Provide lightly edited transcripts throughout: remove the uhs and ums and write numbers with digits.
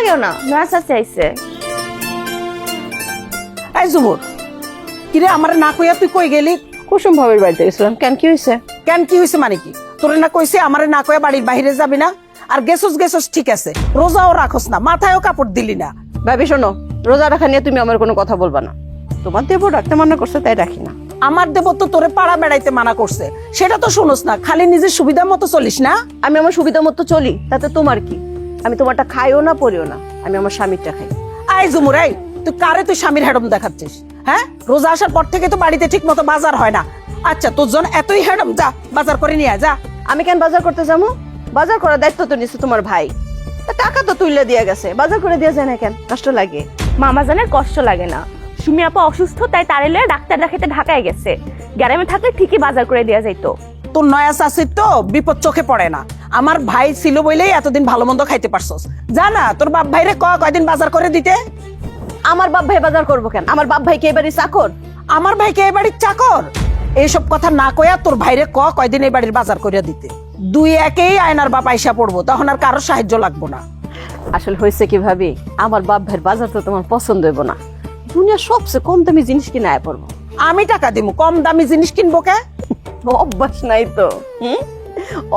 যাইও না, নয়া চাইছে। এই জুমুর, কিরে আমারে না কইয়া তুই কই গেলি? কুসুম ভাবির বাড়িতে গেছিলাম। কেন, কি হয়েছে? কেন কি হয়েছে মানে কি? তোরে না কইছে আমারে না কইয়া বাড়ির বাইরে যাবি না? আর গেছস ঠিক আছে, রোজাও রাখস না, মাথায়ও কাপড় দিলি না। ভাবি শোনো, রোজা রাখা নিয়ে তুমি আমার কোনো কথা বলবা না। তোমার দেব রাখতে মানা করছে তাই রাখি না। আমার দেব তো তোরে পাড়া বেড়াইতে মানা করছে, সেটা তো শুনোস না, খালি নিজের সুবিধা মতো চলিস না। আমি আমার সুবিধা মতো চলি, তাতে তোমার কি? আমি তোমারটা খাইও না পড়িও না, আমি আমার স্বামীরটা খাই। আই জুমুর, এই তুই কারে তুই স্বামীর হেডম দেখাচ্ছিস? হ্যাঁ, রোজা আসার পর থেকে তো বাড়িতে ঠিক মতো বাজার হয় না। আচ্ছা, তোর জন এতই হেডম, যা বাজার করে নিয়ে আয়, যা। আমি কেন বাজার করতে যাবো? বাজার করার দায়িত্ব তো নিচ্ছে তোমার ভাই। তা টাকা তো তুইলে দিয়ে গেছে, বাজার করে দিয়ে যায় না কেন? কষ্ট লাগে? মামা জানের কষ্ট লাগে না, সুমি আপা অসুস্থ তাই তারেলে ডাক্তার দেখাইতে ঢাকায় গেছে। গ্রামে থাকলে ঠিকই বাজার করে দেওয়া যাইতো। তোর নয়া চাষির তো বিপদ চোখে পড়ে না। আমার ভাই ছিল বলেই এতদিন ভালো মন্দ খাইতে পারছস। জানা তোর বাপ ভাইরে কয়দিন বাজার করে দিতে। আমার বাপ ভাই বাজার করবো কেন? আমার বাপ ভাই কে এবারই চাকর? আমার ভাইকে এই বাড়ির চাকর? এইসব কথা না কইয়া তোর ভাইরে কয়দিন এই বাড়ির বাজার করিয়া দিতে। দুই একেই আয়নার বাপ আইসা পড়বো, তখন আর কারো সাহায্য লাগবো না। আসলে হয়েছে কি ভাবি, আমার বাপ ভাইয়ের বাজার তো তোমার পছন্দ হইব না। দুনিয়া সবচেয়ে কম দামি জিনিস কিনে আয় পড়বো। আমি টাকা দিব, কম দামি জিনিস কিনবো কে? অভ্যাস নাই তো।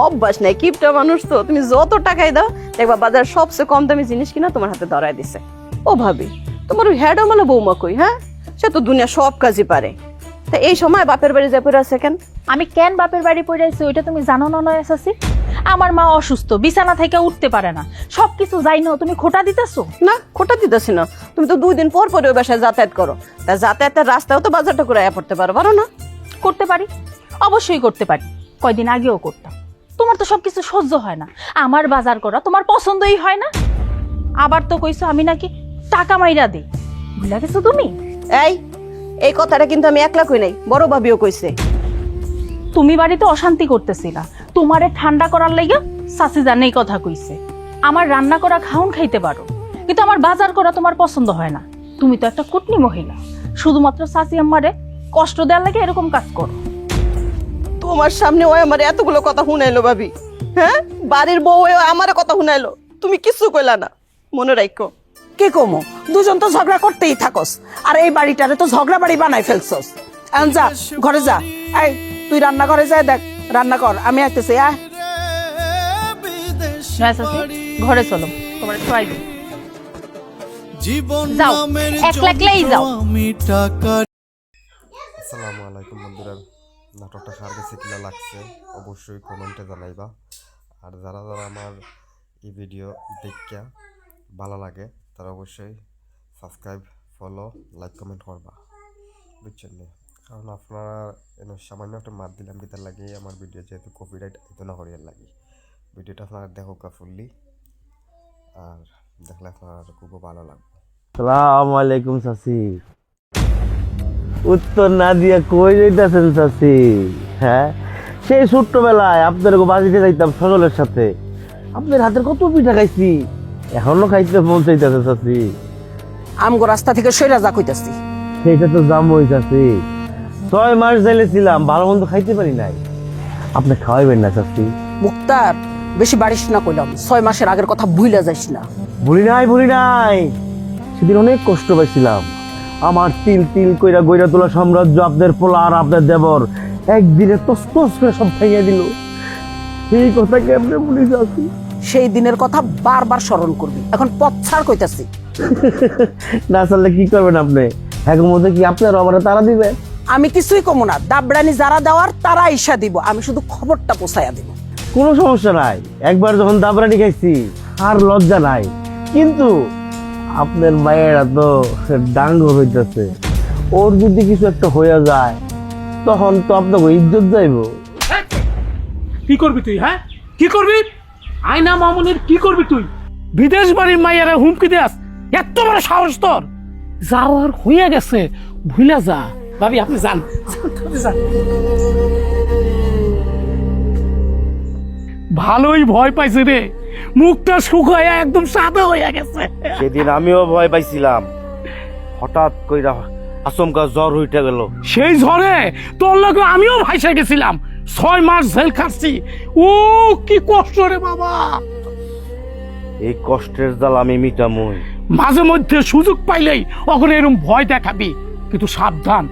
অভ্যাস নাই, কিপটা মানুষ তো। তুমি যত টাকাই দাও দেখবা বাজার সবচেয়ে কম দামি জিনিস কিনা তোমার হাতে ধরায় দিছে। ও ভাবি, তোমার ওই হ্যাডো মানে বৌমা কই? হ্যাঁ, সে তো দুনিয়া সব কাজই পারে। তা এই সময় বাপের বাড়ি যা পড়ে আছে কেন? আমি কেন বাপের বাড়ি পড়ে আছি ওইটা তুমি জানো না নয় চাচি? আমার মা অসুস্থ, বিছানা থেকে উঠতে পারে না, সবকিছু যাই না, তুমি খোটা দিতেছো না, খোটা দিতেছি না। তুমি তো 2 দিন পর পরে ওই বাসায় যাতায়াত করো, তা যাতায়াতের রাস্তাও তো বাজারটা করে পড়তে পারো না? করতে পারি, অবশ্যই করতে পারি। কয়দিন আগেও করতাম। তোমার তো সবকিছু সহ্য হয় না, আমার বাজার করা তোমার পছন্দই হয় না। আবার তো কইছো আমি নাকি টাকা মাইরা দিই, ভুলে গেছো তুমি? এই কথাটা কিন্তু আমি একলা কই নাই, বড় ভাবিও কইছে। তুমি বাড়িতে অশান্তি করতেছিলা, তোমারে ঠান্ডা করার লাইগা চাচি জানে এই কথা কইছে। আমার রান্না করা খাউন খাইতে পারো, কিন্তু আমার বাজার করা তোমার পছন্দ হয় না। তুমি তো একটা কুটনি মহিলা, শুধুমাত্র চাচি আমারে কষ্ট দেওয়ার লাগে এরকম কাজ করো। তোমার সামনে ওই আমার এতগুলো কথা শুনাইলো ভাবি। হ্যাঁ, বাড়ির বউ আমার কথা শুনাইলো, তুমি কিছু কইলা না। মনে রাখো। কে কমো, দুজন তো ঝগড়া করতেই থাকস, আর এই বাড়িটারে তো ঝগড়া বাড়ি বানাই ফেলছস। এখন যা ঘরে যা। এই তুই রান্না ঘরে যা, দেখ রান্না কর, আমি আসতেছি। আয় নয়া চাচি, ঘরে চলো, তোমার ট্রাই যাও, একলা একলাই যাও। আসসালামু আলাইকুম বন্ধুরা, নাটকটা কার কাছে কিলা লাগছে অবশ্যই কমেন্টে জানাইবা। আর যারা যারা আমার এই ভিডিও দেখিয়া ভালো লাগে তারা অবশ্যই সাবস্ক্রাইব, ফলো, লাইক, কমেন্ট করবা, বুঝছেন না? কারণ আপনারা সামান্য একটা মাত দিলাম কি তার লাগে আমার ভিডিও যেহেতু কপিরাইট এত না করিয়ার লাগে। ভিডিওটা আপনারা দেখো ফুললি, আর দেখলে আপনার খুব ভালো লাগবে। আসসালামু আলাইকুম চাচি। উত্তর না দিয়া কই যাইতাছেন চাচি? হ্যাঁ, সেই ছোট্টবেলায় আপনার বাজিতে যাইতাম সকলের সাথে, আপনার হাতের কত পিঠা খাইছি, এখনো খাইতে মন চাইতেছে চাচি। আমগো রাস্তা থেকে সইরা যা কইতাছি। সেইটা তো জাম হইতাছি, 6 মাস জেলে ছিলাম, ভালো মন্দ খাইতে পারি নাই। আপনি খাওয়াইবেন না চাচি? মুক্তার, বেশি বাড়িস না কইলাম, 6 মাসের আগের কথা ভুইলা যাইস না। ভুলি নাই, সেদিন অনেক কষ্ট পাইছিলাম। আমার তিল তিল কইরা গইরা তোলা সাম্রাজ্য আপনার পোলা আর আপনার দেবর একদিনে তসতস করে সব খাইয়া দিল। সেই কথা কেমনে ভুলি যাচ্ছি? সেই দিনের কথা বারবার স্মরণ করবি, এখন পথ ছাড় কইতাছি। না চললে কি করবেন আপনি? এখন মধ্যে কি আপনার আমার তারা দিবে? আমি কিছুই কমু না, দাবড়ানি যারা দেওয়ার তারা ইসা দিব, আমি শুধু খবরটা পৌঁছাইয়া দিব। কোনো সমস্যা নাই, একবার যখন দাবরানি খাইছি আর লজ্জা নাই। কিন্তু আপনার মায়েরা তো ডাঙ্গ হইতেছে, ওর যদি কিছু একটা হইয়া যায় তখন তো আপনাকে ইজ্জত যাইব। কি করবি তুই? হ্যাঁ, কি করবি? আয়না মামুনের কি করবি তুই? বিদেশ বাড়ির মাইয়ারে হুমকি দেয়াস, এত বড় সাহস তোর? যাওয়ার হইয়া গেছে, ভুলে যা। ভাবি আপনি যান, যান। ভালোই ভয় পাইছে রে, মুখটা শুকায়া একদম সাদা হইয়া গেছে। সেদিন আমিও ভয় পাইছিলাম, হঠাৎ কইরা আচমকা জ্বর হইতে গেল। সেই ঝড়ে তোর লগে আমিও ভাইসা গেছিলাম, 6 মাস জেল খাচ্ছি। ও কি কষ্ট রে বাবা। এই কষ্টের জাল আমি মিটামই। মাঝে মধ্যে সুযোগ পাইলেই ওখানে এরকম ভয় দেখাবি, কিন্তু সাবধান,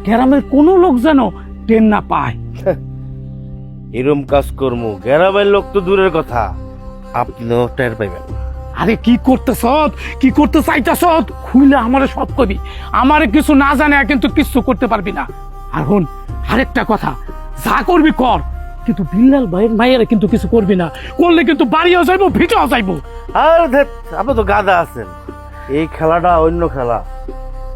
গ্রামের কোনো লোক যেন টেন না পায়। এরম কাজ করবো, গ্রামের লোক তো দূরের কথা, আপনিও টের পাইবেন। আরে কি করতেছ, কি করতে চাইতেছ, খুইলে আমারে সব কবি। আমারে কিছু না জানে কিন্তু কিছু করতে পারবি না। আর হন, আরেকটা কথা, যা করবি কর, কিন্তু বিল্লাল ভাইয়ের মায়েরা কিন্তু কিছু করবি না। করলে কিন্তু বাড়িও যাইবো, ভিটেও যাইবো। আর ধ্যাৎ, আপনি তো গাধা আছেন। এই খেলাটা অন্য খেলা,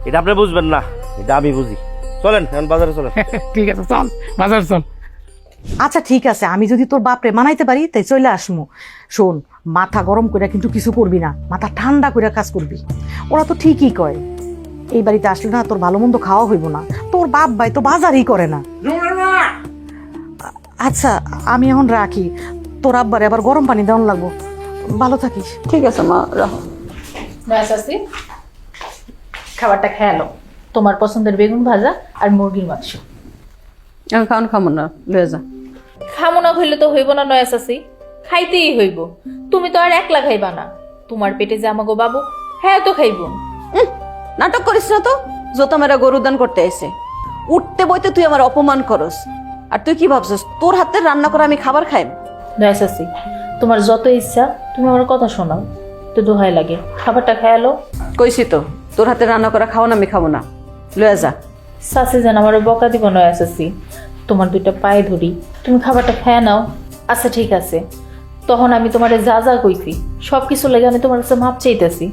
এটা আপনি বুঝবেন না, এটা আমি বুঝি। চলেন এখন বাজারে চলেন। ঠিক আছে, চল বাজার চল। আচ্ছা ঠিক আছে, আমি যদি তোর বাপরে মানাইতে পারি তাই চলে আসমু। শোন, মাথা গরম করে কিন্তু কিছু করবি না, মাথা ঠান্ডা করে কাজ করবি। ওরা তো ঠিকই কয়, এই বাড়িতে আসলে না তোর ভালো মন্দ খাওয়া হইব না। তোর বাপ ভাই তো বাজারই করে না। আচ্ছা আমি এখন রাখি, তোর আব্বারে আবার গরম পানি দেওয়ান লাগবো। ভালো থাকিস। ঠিক আছে মা, রাখো। চাচি, খাবারটা খেয়ালো, তোমার পছন্দের বেগুন ভাজা আর মুরগির মাংস। আমি খাওয়ান খাবো না, লয়ে যা। খামো না হইলে তো হইব না নয়া চাচি, খাইতেই হইব। তুমি তো আর একলা খাইবা না, তোমার পেটে যে আমাগো বাবু, হ্যাঁ তো খাইব। নাটক করিস না তো, যত মেরা গরু দান করতে এসে উঠতে বইতে তুই আমার অপমান করস। আর তুই কি ভাবছিস তোর হাতের রান্না করে আমি খাবার খাইব? নয়া চাচি, তোমার যত ইচ্ছা তুমি আমার কথা শোনাও, তো দোহাই লাগে, খাবারটা খেয়ালো। কইছি তো, তোর হাতে রান্না করা খাওয়া না আমি খাবো না, লয়ে যা। চাচি যেন আমার বকা দিব নয়া চাচি, তোমার দুইটা পায়ে ধরি, তুমি খাবারটা খেয়ে নাও। আচ্ছা ঠিক আছে, তখন আমি তোমারে যা যা কইছি সব কিছু লেগে আমি তোমার কাছে মাপ চাইতেছি,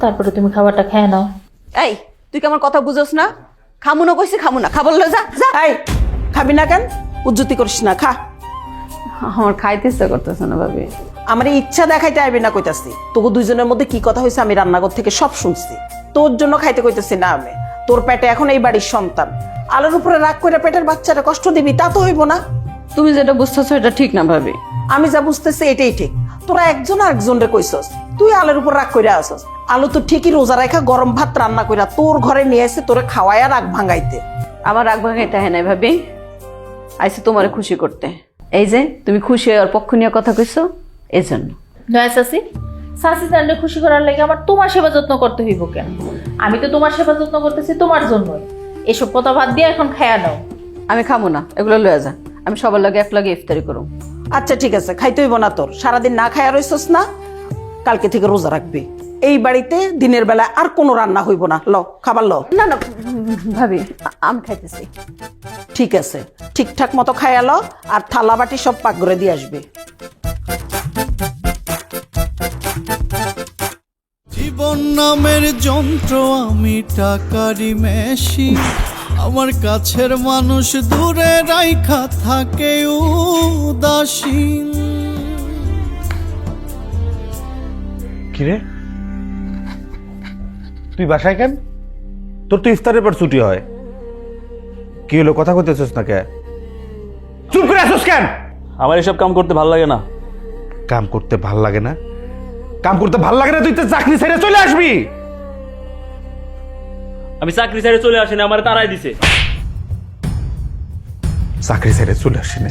তারপরে তুমি খাবারটা খেয়ে নাও। এই তুই কি আমার কথা বুঝোস না? খামু না কইছি, খামু না, খাবার লয়ে যা যা। এই খাবি না কেন? উজ্জতি করিস না, খা। আমার খাইতে ইচ্ছা করতেছে না ভাবি। আমার এই ইচ্ছা দেখাইতে আইবি না কইতাছি। তোকে দুইজনের মধ্যে কি কথা হয়েছে আমি রান্নাঘর থেকে সব শুনছি। তোর জন্য খাইতে কইতেছি না আমি। তোর পেটে এখন এই বাড়ির সন্তান, আলোর উপরে রাগ করে পেটের বাচ্চাটা কষ্ট দিবি, তা তো হইব না। তুমি যেটা বুঝতেছো এটা ঠিক না ভাবি। আমি যা বুঝতেছি এটাই ঠিক। তোরা একজন আরেকজন রে কইছস, তুই আলোর উপর রাগ কইরা আসস। আলো তো ঠিকই রোজা রাখা গরম ভাত রান্না কইরা তোর ঘরে নিয়ে এসে তোরে খাওয়ায়া রাগ ভাঙাইতে। আমার রাগ ভাঙাইতে হয় নাই ভাবি, আইসি তোমারে খুশি করতে। এই যে তুমি খুশি হয়ে ওর পক্ষ নিয়ে কথা কইছো, এই জন্য। নয়া চাচি, চাচি জানলে খুশি করার লাগে আমার তোমার সেবা যত্ন করতে হইব কেন? আমি তো তোমার সেবা যত্ন করতেছি তোমার জন্যই। এসব কথা বাদ দিয়ে এখন খেয়া নাও। আমি খাবো না, এগুলো লয়ে যা। আমি সবার লগে এক লগে ইফতারি করব। আচ্ছা ঠিক আছে, খাইতে হইব না তোর। সারাদিন না খাইয়া রইছস না, কালকে থেকে রোজা রাখবি। এই বাড়িতে দিনের বেলা আর কোনো রান্না হইব না। ল খাবার ল। না না ভাবি, আমি খাইতেছি। ঠিক আছে, ঠিকঠাক মতো খাইয়া ল, আর থালা বাটি সব পাক করে দিয়ে আসবে। জীবন নামের যন্ত্র, আমি টাকারি মেশিন। আমার কাছের মানুষ দূরে রাইখা থাকে উদাসীন। কিরে তুই বাসায় কেন? তোর তো ইফতারের পর ছুটি হয়। কি হলো, কথা কইতেছিস না কে? চুপ করে আসিস কেন? আমার এসব কাম করতে ভালো লাগে না। কাম করতে ভাল লাগে না? কাম করতে ভাল লাগে না তুই তো চাকরি ছেড়ে চলে আসবি। আমি চাকরি ছেড়ে চলে আসি না, আমার তারাই দিছে। চাকরি ছেড়ে চলে আসি না,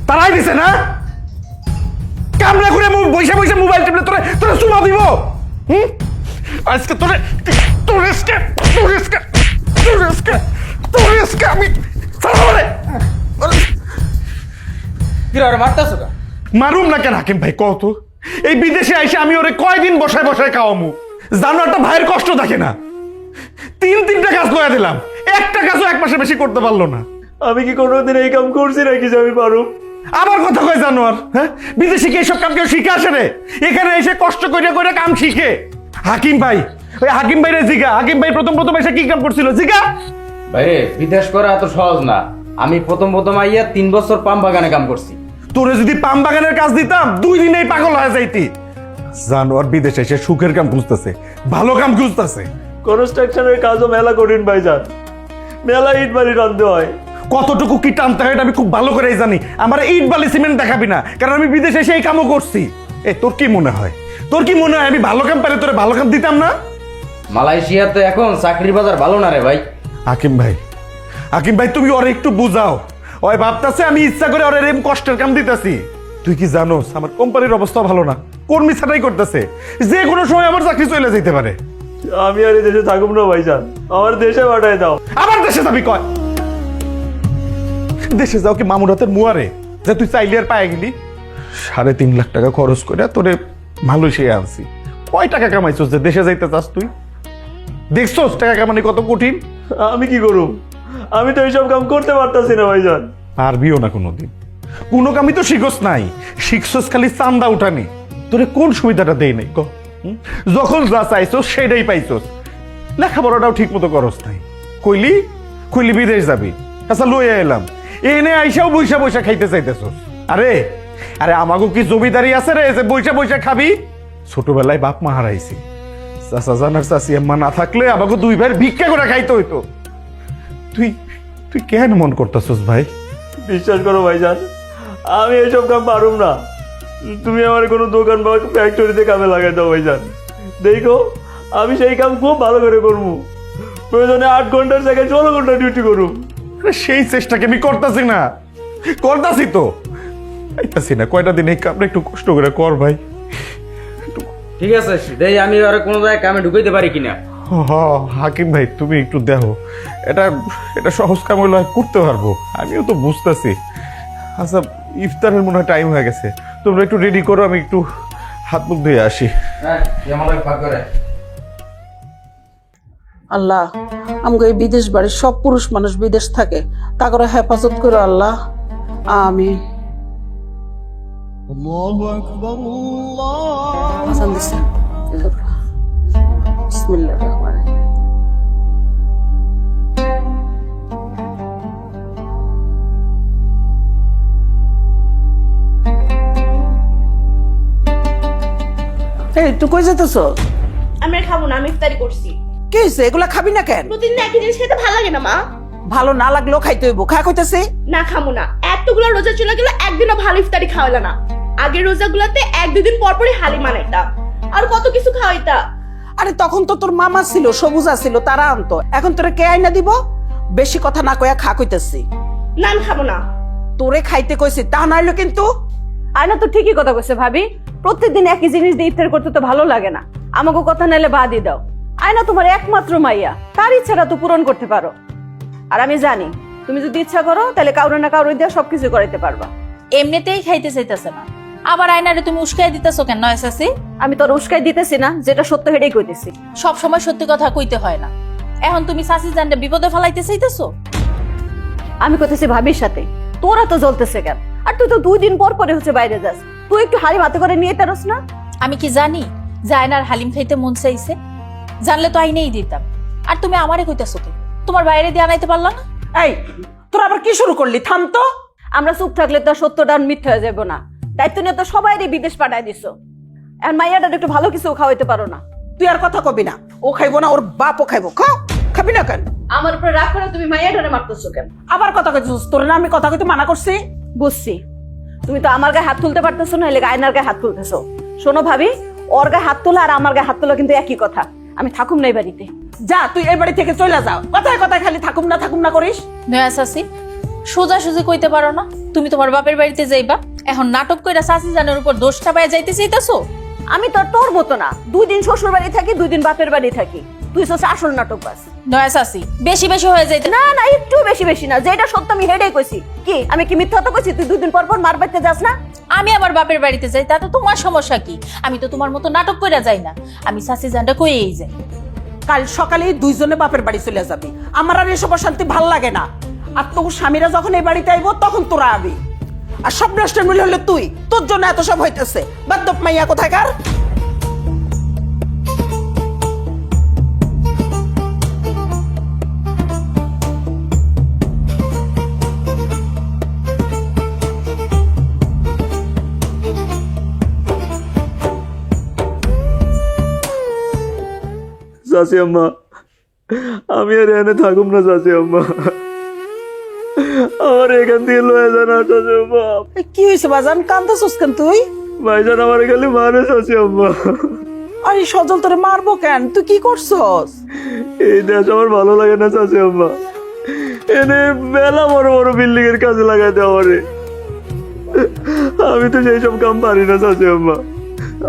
তারাই দিছে না? কামলা করে বসে বসে মোবাইল টিপলে তোরে তোরে চুমা দিব। আজকে তোরে আমি মারুম না কেন হাকিম ভাই? কত এই বিদেশে আইসে আমি ওরে কয়দিন বসায় বসায় খাওয়ামু? জানো একটা ভাইয়ের কষ্ট থাকে না? তিনটা কাজ লয়া দিলাম, একটা কাজও এক মাসে বেশি করতে পারলো না। আমি কি কোনোদিন এই কাম করছি নাকি যে আমি পারুম? আবার কথা কয় জানোয়ার, হ্যাঁ? বিদেশে কি এইসব কাম কেউ শিখে আসে রে? এখানে এসে কষ্ট করে করে কাম শিখে। হাকিম ভাই, ওই হাকিম ভাই রে জিগা, হাকিম ভাই প্রথম এসে কি কাম করছিল জিগা। ভাই বিদেশ করা এত সহজ না। আমি প্রথম আইয়া 3 বছর পাম বাগানে কাম করছি। তোরে যদি পাম বাগানের কাজ দিতাম 2 দিনেই পাগল হয়ে যাইতি। জানোয়ার বিদেশে এসে সুখের কাম খুঁজতেছে, ভালো কাম খুঁজতেছে। কনস্ট্রাকশনের কাজও মেলা কঠিন ভাইজান, মেলা ইট বালি টানতে হয়। কতটুকু কি টানতে হয় আমি খুব ভালো করেই জানি। আমার ইট বালি সিমেন্ট দেখাবি না, কারণ আমি বিদেশে এসে এই কামও করছি। তোর কি মনে হয় আমি ভালো কাম পারে তোরে ভালো কাম দিতাম না? মালয়েশিয়াতে এখন চাকরির বাজার ভালো না রে ভাই। হাকিম ভাই তুমি ওরে একটু বুঝাও। ওই ভাবতাছে আমি ইচ্ছা করে ওরে এরকম কষ্টের কাম দিতেছি। তুই কি জানোস আমার কোম্পানির অবস্থা ভালো না, কর্মী ছাঁটাই করতেছে, যে কোনো সময় আমার চাকরি চলে যেতে পারে। আমি আর এই দেশে থাকুম না ভাইজান, আমার দেশে পাঠায় দাও। আবার দেশে যাবি কয়? দেশে যাও কি মামুর হাতের মুয়ারে যে তুই চাইলে আর পায়ে গেলি? 3.5 লাখ টাকা খরচ করে তোরে মালয়েশিয়া আনছি। কয় টাকা কামাইছস যে দেশে যাইতে চাস তুই? দেখছস টাকা কামানি কত কঠিন? আমি কি করুম? আমি তো এইসব কাম করতে পারতাছি না ভাইজান। পারবিও না কোনোদিন, কোনো কামই তো শিখস নাই, শিখছস খালি চান্দা উঠানি। তোরে কোন সুবিধাটা দেই নাই ক? যখন যা চাইছস সেটাই পাইছস, লেখাপড়াটাও ঠিক মতো করস নাই। কইলি বিদেশ যাবি, আচ্ছা লইয়া এলাম, এনে আইসাও বৈশা বৈশা খাইতে চাইতেছস। আরে আরে আমাগো কি জমিদারি আছে রে যে বৈশা বৈশা খাবি? ছোটবেলায় বাপ মা হারাইছি, চাচা জান আর চাচি আম্মা না থাকলে আমাকে 2 ভাইয়ের ভিক্ষা করে খাইতে হইতো। তুই কেন মন করতেছস ভাই? বিশ্বাস করো ভাইজান, আমি এইসব কাম পারুম না। তুমি আমার কোনো দোকান বা ফ্যাক্টরিতে কামে লাগাই দাও ভাইজান, দেখো আমি সেই কাম খুব ভালো করে করবো। প্রয়োজনে 8 ঘন্টার জায়গায় 16 ঘন্টা ডিউটি করুম। আরে সেই চেষ্টাকে আমি করতেছি না, করতেছি তো, পাইতাছি না। কয়টা দিন এই কামটা একটু কষ্ট করে কর ভাই। ঠিক আছে, দেই আমি আর কোনো জায়গায় কামে ঢুকাইতে পারি কিনা। হাকিম ভাই তুমি একটু দেখো, এটা সহজ কাম হইলে করতে পারবো, আমিও তো বুঝতেছি। আচ্ছা ইফতারের মনে হয় টাইম হয়ে গেছে, তোমরা একটু রেডি করো, আমি একটু হাত মুখ ধুয়ে আসি। হ্যাঁ আমাদের ফাঁক করে। আল্লাহ আমাকে এই বিদেশ বাড়ির সব পুরুষ মানুষ বিদেশ থাকে, তা করে হেফাজত করো আল্লাহ, আমিন। আল্লাহু আকবার, আল্লাহ। আজান দিছে, বিসমিল্লাহির রহমানির রহিম। এই তুই কই যেতেছ? আমি আর খাবো না, আমি ইফতারি করছি। কি হয়েছে, এগুলা খাবি না কেন? প্রতিদিন একই জিনিস খেতে ভালো লাগে না মা। ভালো না লাগলেও খাইতে হইব, খা কইতেছি। না খাবো না, এতগুলো রোজা চলে গেল, একদিনও ভালো ইফতারি খাওয়াইলা না। আগের রোজাগুলোতে 1-2 দিন পর পরই হালিম বানাইতা, আর কত কিছু খাওয়াইতা। আরে তখন তো তোর মামা ছিল, সবুজা ছিল, তারা আনতো। এখন তোরে কে আইনা দিব? বেশি কথা না কইয়া খা কইতেছি। না আমি খাবো না। তোরে খাইতে কইছি, তা নাইলো কিন্তু। আয়না তো ঠিকই কথা কইছে ভাবি, প্রত্যেকদিন একই জিনিস দিয়ে ইফতার করতে তো ভালো লাগে না। আমাকে কথা নাইলে বাদই দাও। আয়না তোমার একমাত্র মাইয়া, তার ইচ্ছাটা তো পূরণ করতে পারো। আর আমি জানি তুমি যদি ইচ্ছা করো তাহলে কাউরে না কাউরে দিয়ে সবকিছু করাইতে পারবা। এমনিতেই খাইতে চাইতেছে না, আবার আয়নারে তুমি উস্কাই দিতেছো কেন এসেছি? আমি তোর উস্কাই দিতেছি না, যেটা সত্য হেডেই কইতেছি। সব সময় সত্যি কথা কইতে হয় না। এখন তুমি সাসি জানলে বিপদে ফেলাইতে চাইতেছো? আমি কইতেছি ভাবির সাথে, তোরা তো জ্বলতেছে কেন? আর তুই তো 2 দিন পর পরে হচ্ছে বাইরে যাস, তুই একটু হাড়ি মাথা করে নিয়ে তারস না? আমি কি জানি যে আয়নার হালিম খাইতে মন চাইছে? জানলে তো আইনেই দিতাম। আর তুমি আমারে কইতাছো কি? তোমার বাইরে দিয়ে আনাইতে পারলা না? এই তোরা আবার কি শুরু করলি? থাম তো। আমরা চুপ থাকলে তো সত্যটা মিথ্যা হয়ে যাবো না। দায়িত্ব নিয়ে তো সবাই বিদেশ পাঠায় দিছো, এখন মাইয়াটা একটু ভালো কিছু খাওয়াইতে পারো না। তুই আর কথা কবি না, ও খাইবো না, ওর বাপও খাইবো। খাবি না কেন? আমার উপরে রাগ করে তুমি মাইয়াটারে মারতেছো কেন? আবার কথা কইছিস? তোর না আমি কথা কইতে মানা করছি? বুঝছি, তুমি তো আমার গায়ে হাত তুলতে পারতেছো না, এলে আয়নার গায়ে হাত তুলতেছো। শোনো ভাবি, ওর গায়ে হাত তোলা আর আমার গায়ে হাত তোলা কিন্তু একই কথা। আমি থাকুম না এই বাড়িতে। যা তুই এই বাড়ি থেকে চলে যাও, কথায় কথায় খালি থাকুম না করিস। নয়া সাসি, সোজাসুজি কইতে পারো না? তুমি তোমার বাপের বাড়িতে যাইবা, এখন নাটক কইরা সাসি জানের উপর দোষ চাপাইয়া যাইতে চাইতাছো? আমি তোর মতো না, 2 দিন শ্বশুর বাড়ি থাকি, 2 দিন বাপের বাড়ি থাকি। তুই হচ্ছে আসল নাটক বাস। নয়া সাসি, বেশি বেশি হয়ে যাইতে। না না, একটু বেশি না, যেটা সত্য আমি হেডেই কইছি। কি আমি কি মিথ্যা তো কইছি? তুই 2 দিন পর পর মার বাড়িতে যাস না? আমি আমার বাপের বাড়িতে যাই, তাতে তোমার সমস্যা কি? আমি তো তোমার মতো নাটক কইরা যাই না, আমি সাসি জানটা কইয়েই যাই। কাল সকালে 2 জনে বাপের বাড়ি চলে যাবি। আমার আর এসব শান্তি ভাল লাগে না। আর তোর স্বামীরা যখন এই বাড়িতে আইবো তখন তোরা আবি। আর সব নষ্টের মূল্য হলে তুই, তোর জন্য এত সব হইতেছে। বাদ্যপ মাইয়া কোথাকার। চাচি আম্মা, আমি আর এনে থাকুম না চাচি আম্মা, আমার এখান থেকে লয়ে যান চাচি আম্মা। কি হয়েছে বাজান, কান্দাছিস কেন তুই? ভাইজান আমার খালি মারে চাচি আম্মা। আরে সজল তোরে মারবো কেন? তুই কি করছস? এই দেশ আমার ভালো লাগে না চাচি আম্মা, এনে মেলা বড় বড় বিল্ডিং এর কাজে লাগাই দেওয়া রে। আমি তো সেই সব কাম পারি না চাচি আম্মা,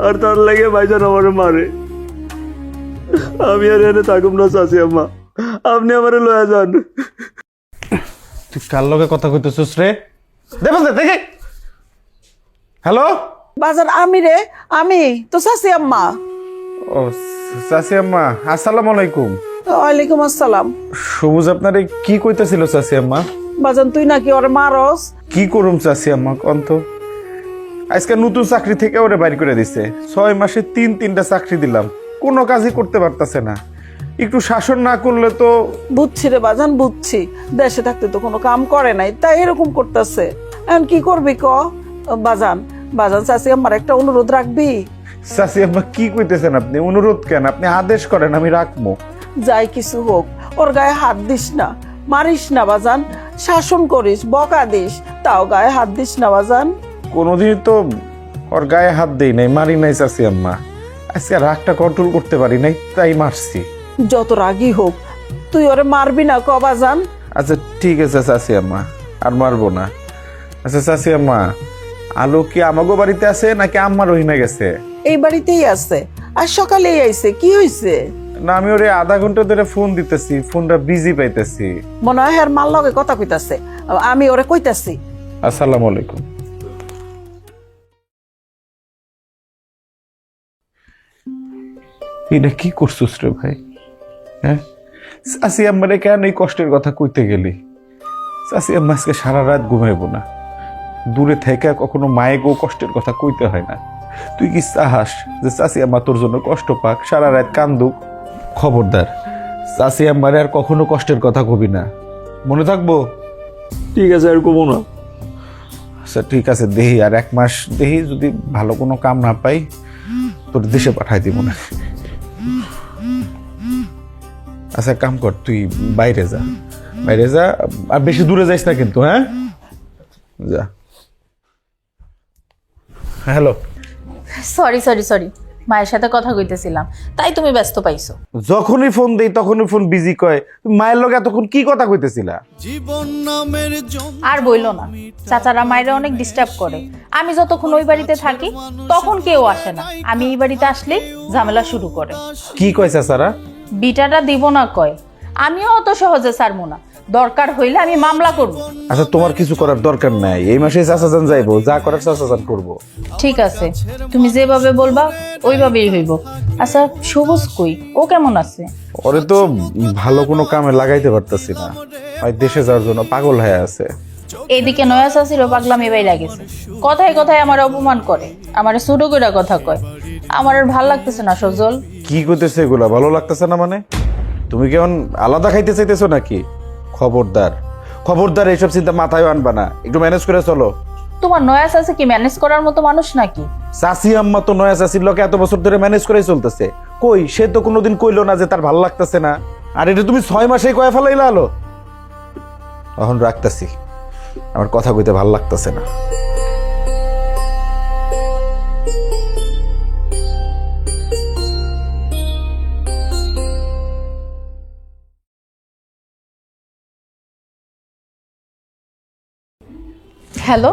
আর তার লাগে ভাইজান আমারে মারে। আমি আর এনে থাকুম না চাচি আম্মা, আপনি আমারে লয়া যান। তুই কার লগে কথা কইতেছিস রে? দেখে হ্যালো। বাজার আমি তো চাচি আম্মা। ও চাচি আম্মা, আসসালামু আলাইকুম। ওয়ালাইকুম আসসালাম। সবুজ আপনারে কি কইতেছিল চাচি আম্মা? বাজান তুই নাকি ওরে মারস? কি করুম চাচি আম্মা কন্ত? আজকে নতুন চাকরি থেকে ওরে বাইর করে দিছে। 6 মাসে 3টা চাকরি দিলাম, কোনো কাজই করতে পারতাছে না। একটু শাসন না করলে তো। বুঝছি রে বাজান, বুঝছি। দেশে থাকতে তো কোনো কাম করে নাই, তাই এরকম করতেছে। এখন কি করবি ক? বাজান চাচি আমার একটা অনুরোধ রাখবি? চাচি আম্মা কি কইতেছেন আপনি? অনুরোধ কেন? আপনি আদেশ করেন, আমি রাখবো। যাই কিছু হোক, ওর গায়ে হাত দিস না, মারিস না বাজান। শাসন করিস, বকা দিস, তাও গায়ে হাত দিস না বাজান। কোনোদিন তো ওর গায়ে হাত দেই নাই, মারি নাই চাচি আম্মা। আজকে রাগটা কন্ট্রোল করতে পারি নাই, তাই মারছি। যত রাগই হোক, তুই ওরে মারবি না ক বাজান? আচ্ছা ঠিক আছে চাচি আম্মা, আর মারবো না। আচ্ছা চাচি আম্মা, আলো কি আমাগো বাড়িতে আছে নাকি আম্মা রহিমে গেছে? এই বাড়িতেই আছে, আর সকালেই আইছে। কি হয়েছে? না, আমি ওরে আধা ঘন্টা ধরে ফোন দিতেছি, ফোনটা বিজি পাইতেছি। মনে হয় আর মার লগে কথা কইতাছে, আমি ওরে কইতাছি। আসসালামু আলাইকুম। এটা কি করছিস রে ভাই? হ্যাঁ, চাচি আম্মারে কেন এই কষ্টের কথা কইতে গেলি? চাচি আম্মা আজকে সারা রাত ঘুমাইব না। দূরে থেকে কখনো মায়েকেও কষ্টের কথা কইতে হয় না। তুই কি চাহাস যে চাচি আম্মা তোর জন্য কষ্ট পাক, সারা রাত কান্দুক? খবরদার, চাচি আম্মারে আর কখনো কষ্টের কথা কবি না, মনে থাকবো? ঠিক আছে, আর কমো না। আচ্ছা ঠিক আছে, দেহি আর 1 মাস দেহি, যদি ভালো কোনো কাম না পাই তোর দেশে পাঠাই দিব না। আচ্ছা কাম কর, তুই বাইরে যা, আর বেশি দূরে যাইস না কিন্তু। হ্যাঁ যা। হ্যালো। সরি মায়ের সাথে কথা কইতেছিলাম, তাই তুমি ব্যস্ত পাইছো। যখনই ফোন দেই তখনই ফোন বিজি কয়। মায়ের লগে এতক্ষণ কি কথা কইতেছিলা? আর বইলো না, চাচারা মায়েরা অনেক ডিস্টার্ব করে। আমি যতক্ষণ ওই বাড়িতে থাকি তখন কেউ আসে না, আমি এই বাড়িতে আসলে ঝামেলা শুরু করে। কি কয় চাচারা? বিটাটা দিব না কয়। আমিও অত সহজে ছাড়বো না, দরকার হইলে আমি মামলা করব। আচ্ছা তোমার কিছু করার দরকার নাই, এই মাসে চাচাজান যাইবো, যা করার চাচাজান করবো। ঠিক আছে, তুমি যেভাবে বলবা ওইভাবেই হইব। আচ্ছা সবুজ কই, ও কেমন আছে? ওরে তো ভালো কোনো কামে লাগাইতে পারতাছি না, ওই দেশে যাওয়ার জন্য পাগল হয়ে আছে। এইদিকে নয়া চাষিরও পাগলামি বাইরা গেছে, কথায় কথায় আমার অপমান করে, আমার ছোট করে কথা কয়। আমার আর ভাল লাগতেছে না সজল। কি কইতেছে এগুলা? ভালো লাগতেছে না মানে? তুমি কেমন আলাদা খাইতে চাইতেছো নাকি? খবরদার এইসব চিন্তা মাথায় আনবা না, একটু ম্যানেজ করে চলো। তোমার নয়া চাষি কি ম্যানেজ করার মতো মানুষ নাকি? চাচি আম্মা তো নয়া চাচির লোকে এত বছর ধরে ম্যানেজ করে চলতেছে, কই সে তো কোনোদিন কইলো না যে তার ভালো লাগতেছে না। আর এটা তুমি 6 মাসেই কয়ে ফেলাইলা। আলো এখন রাখতেছি, আমার কথা কইতে ভালো লাগতেছে না। হ্যালো,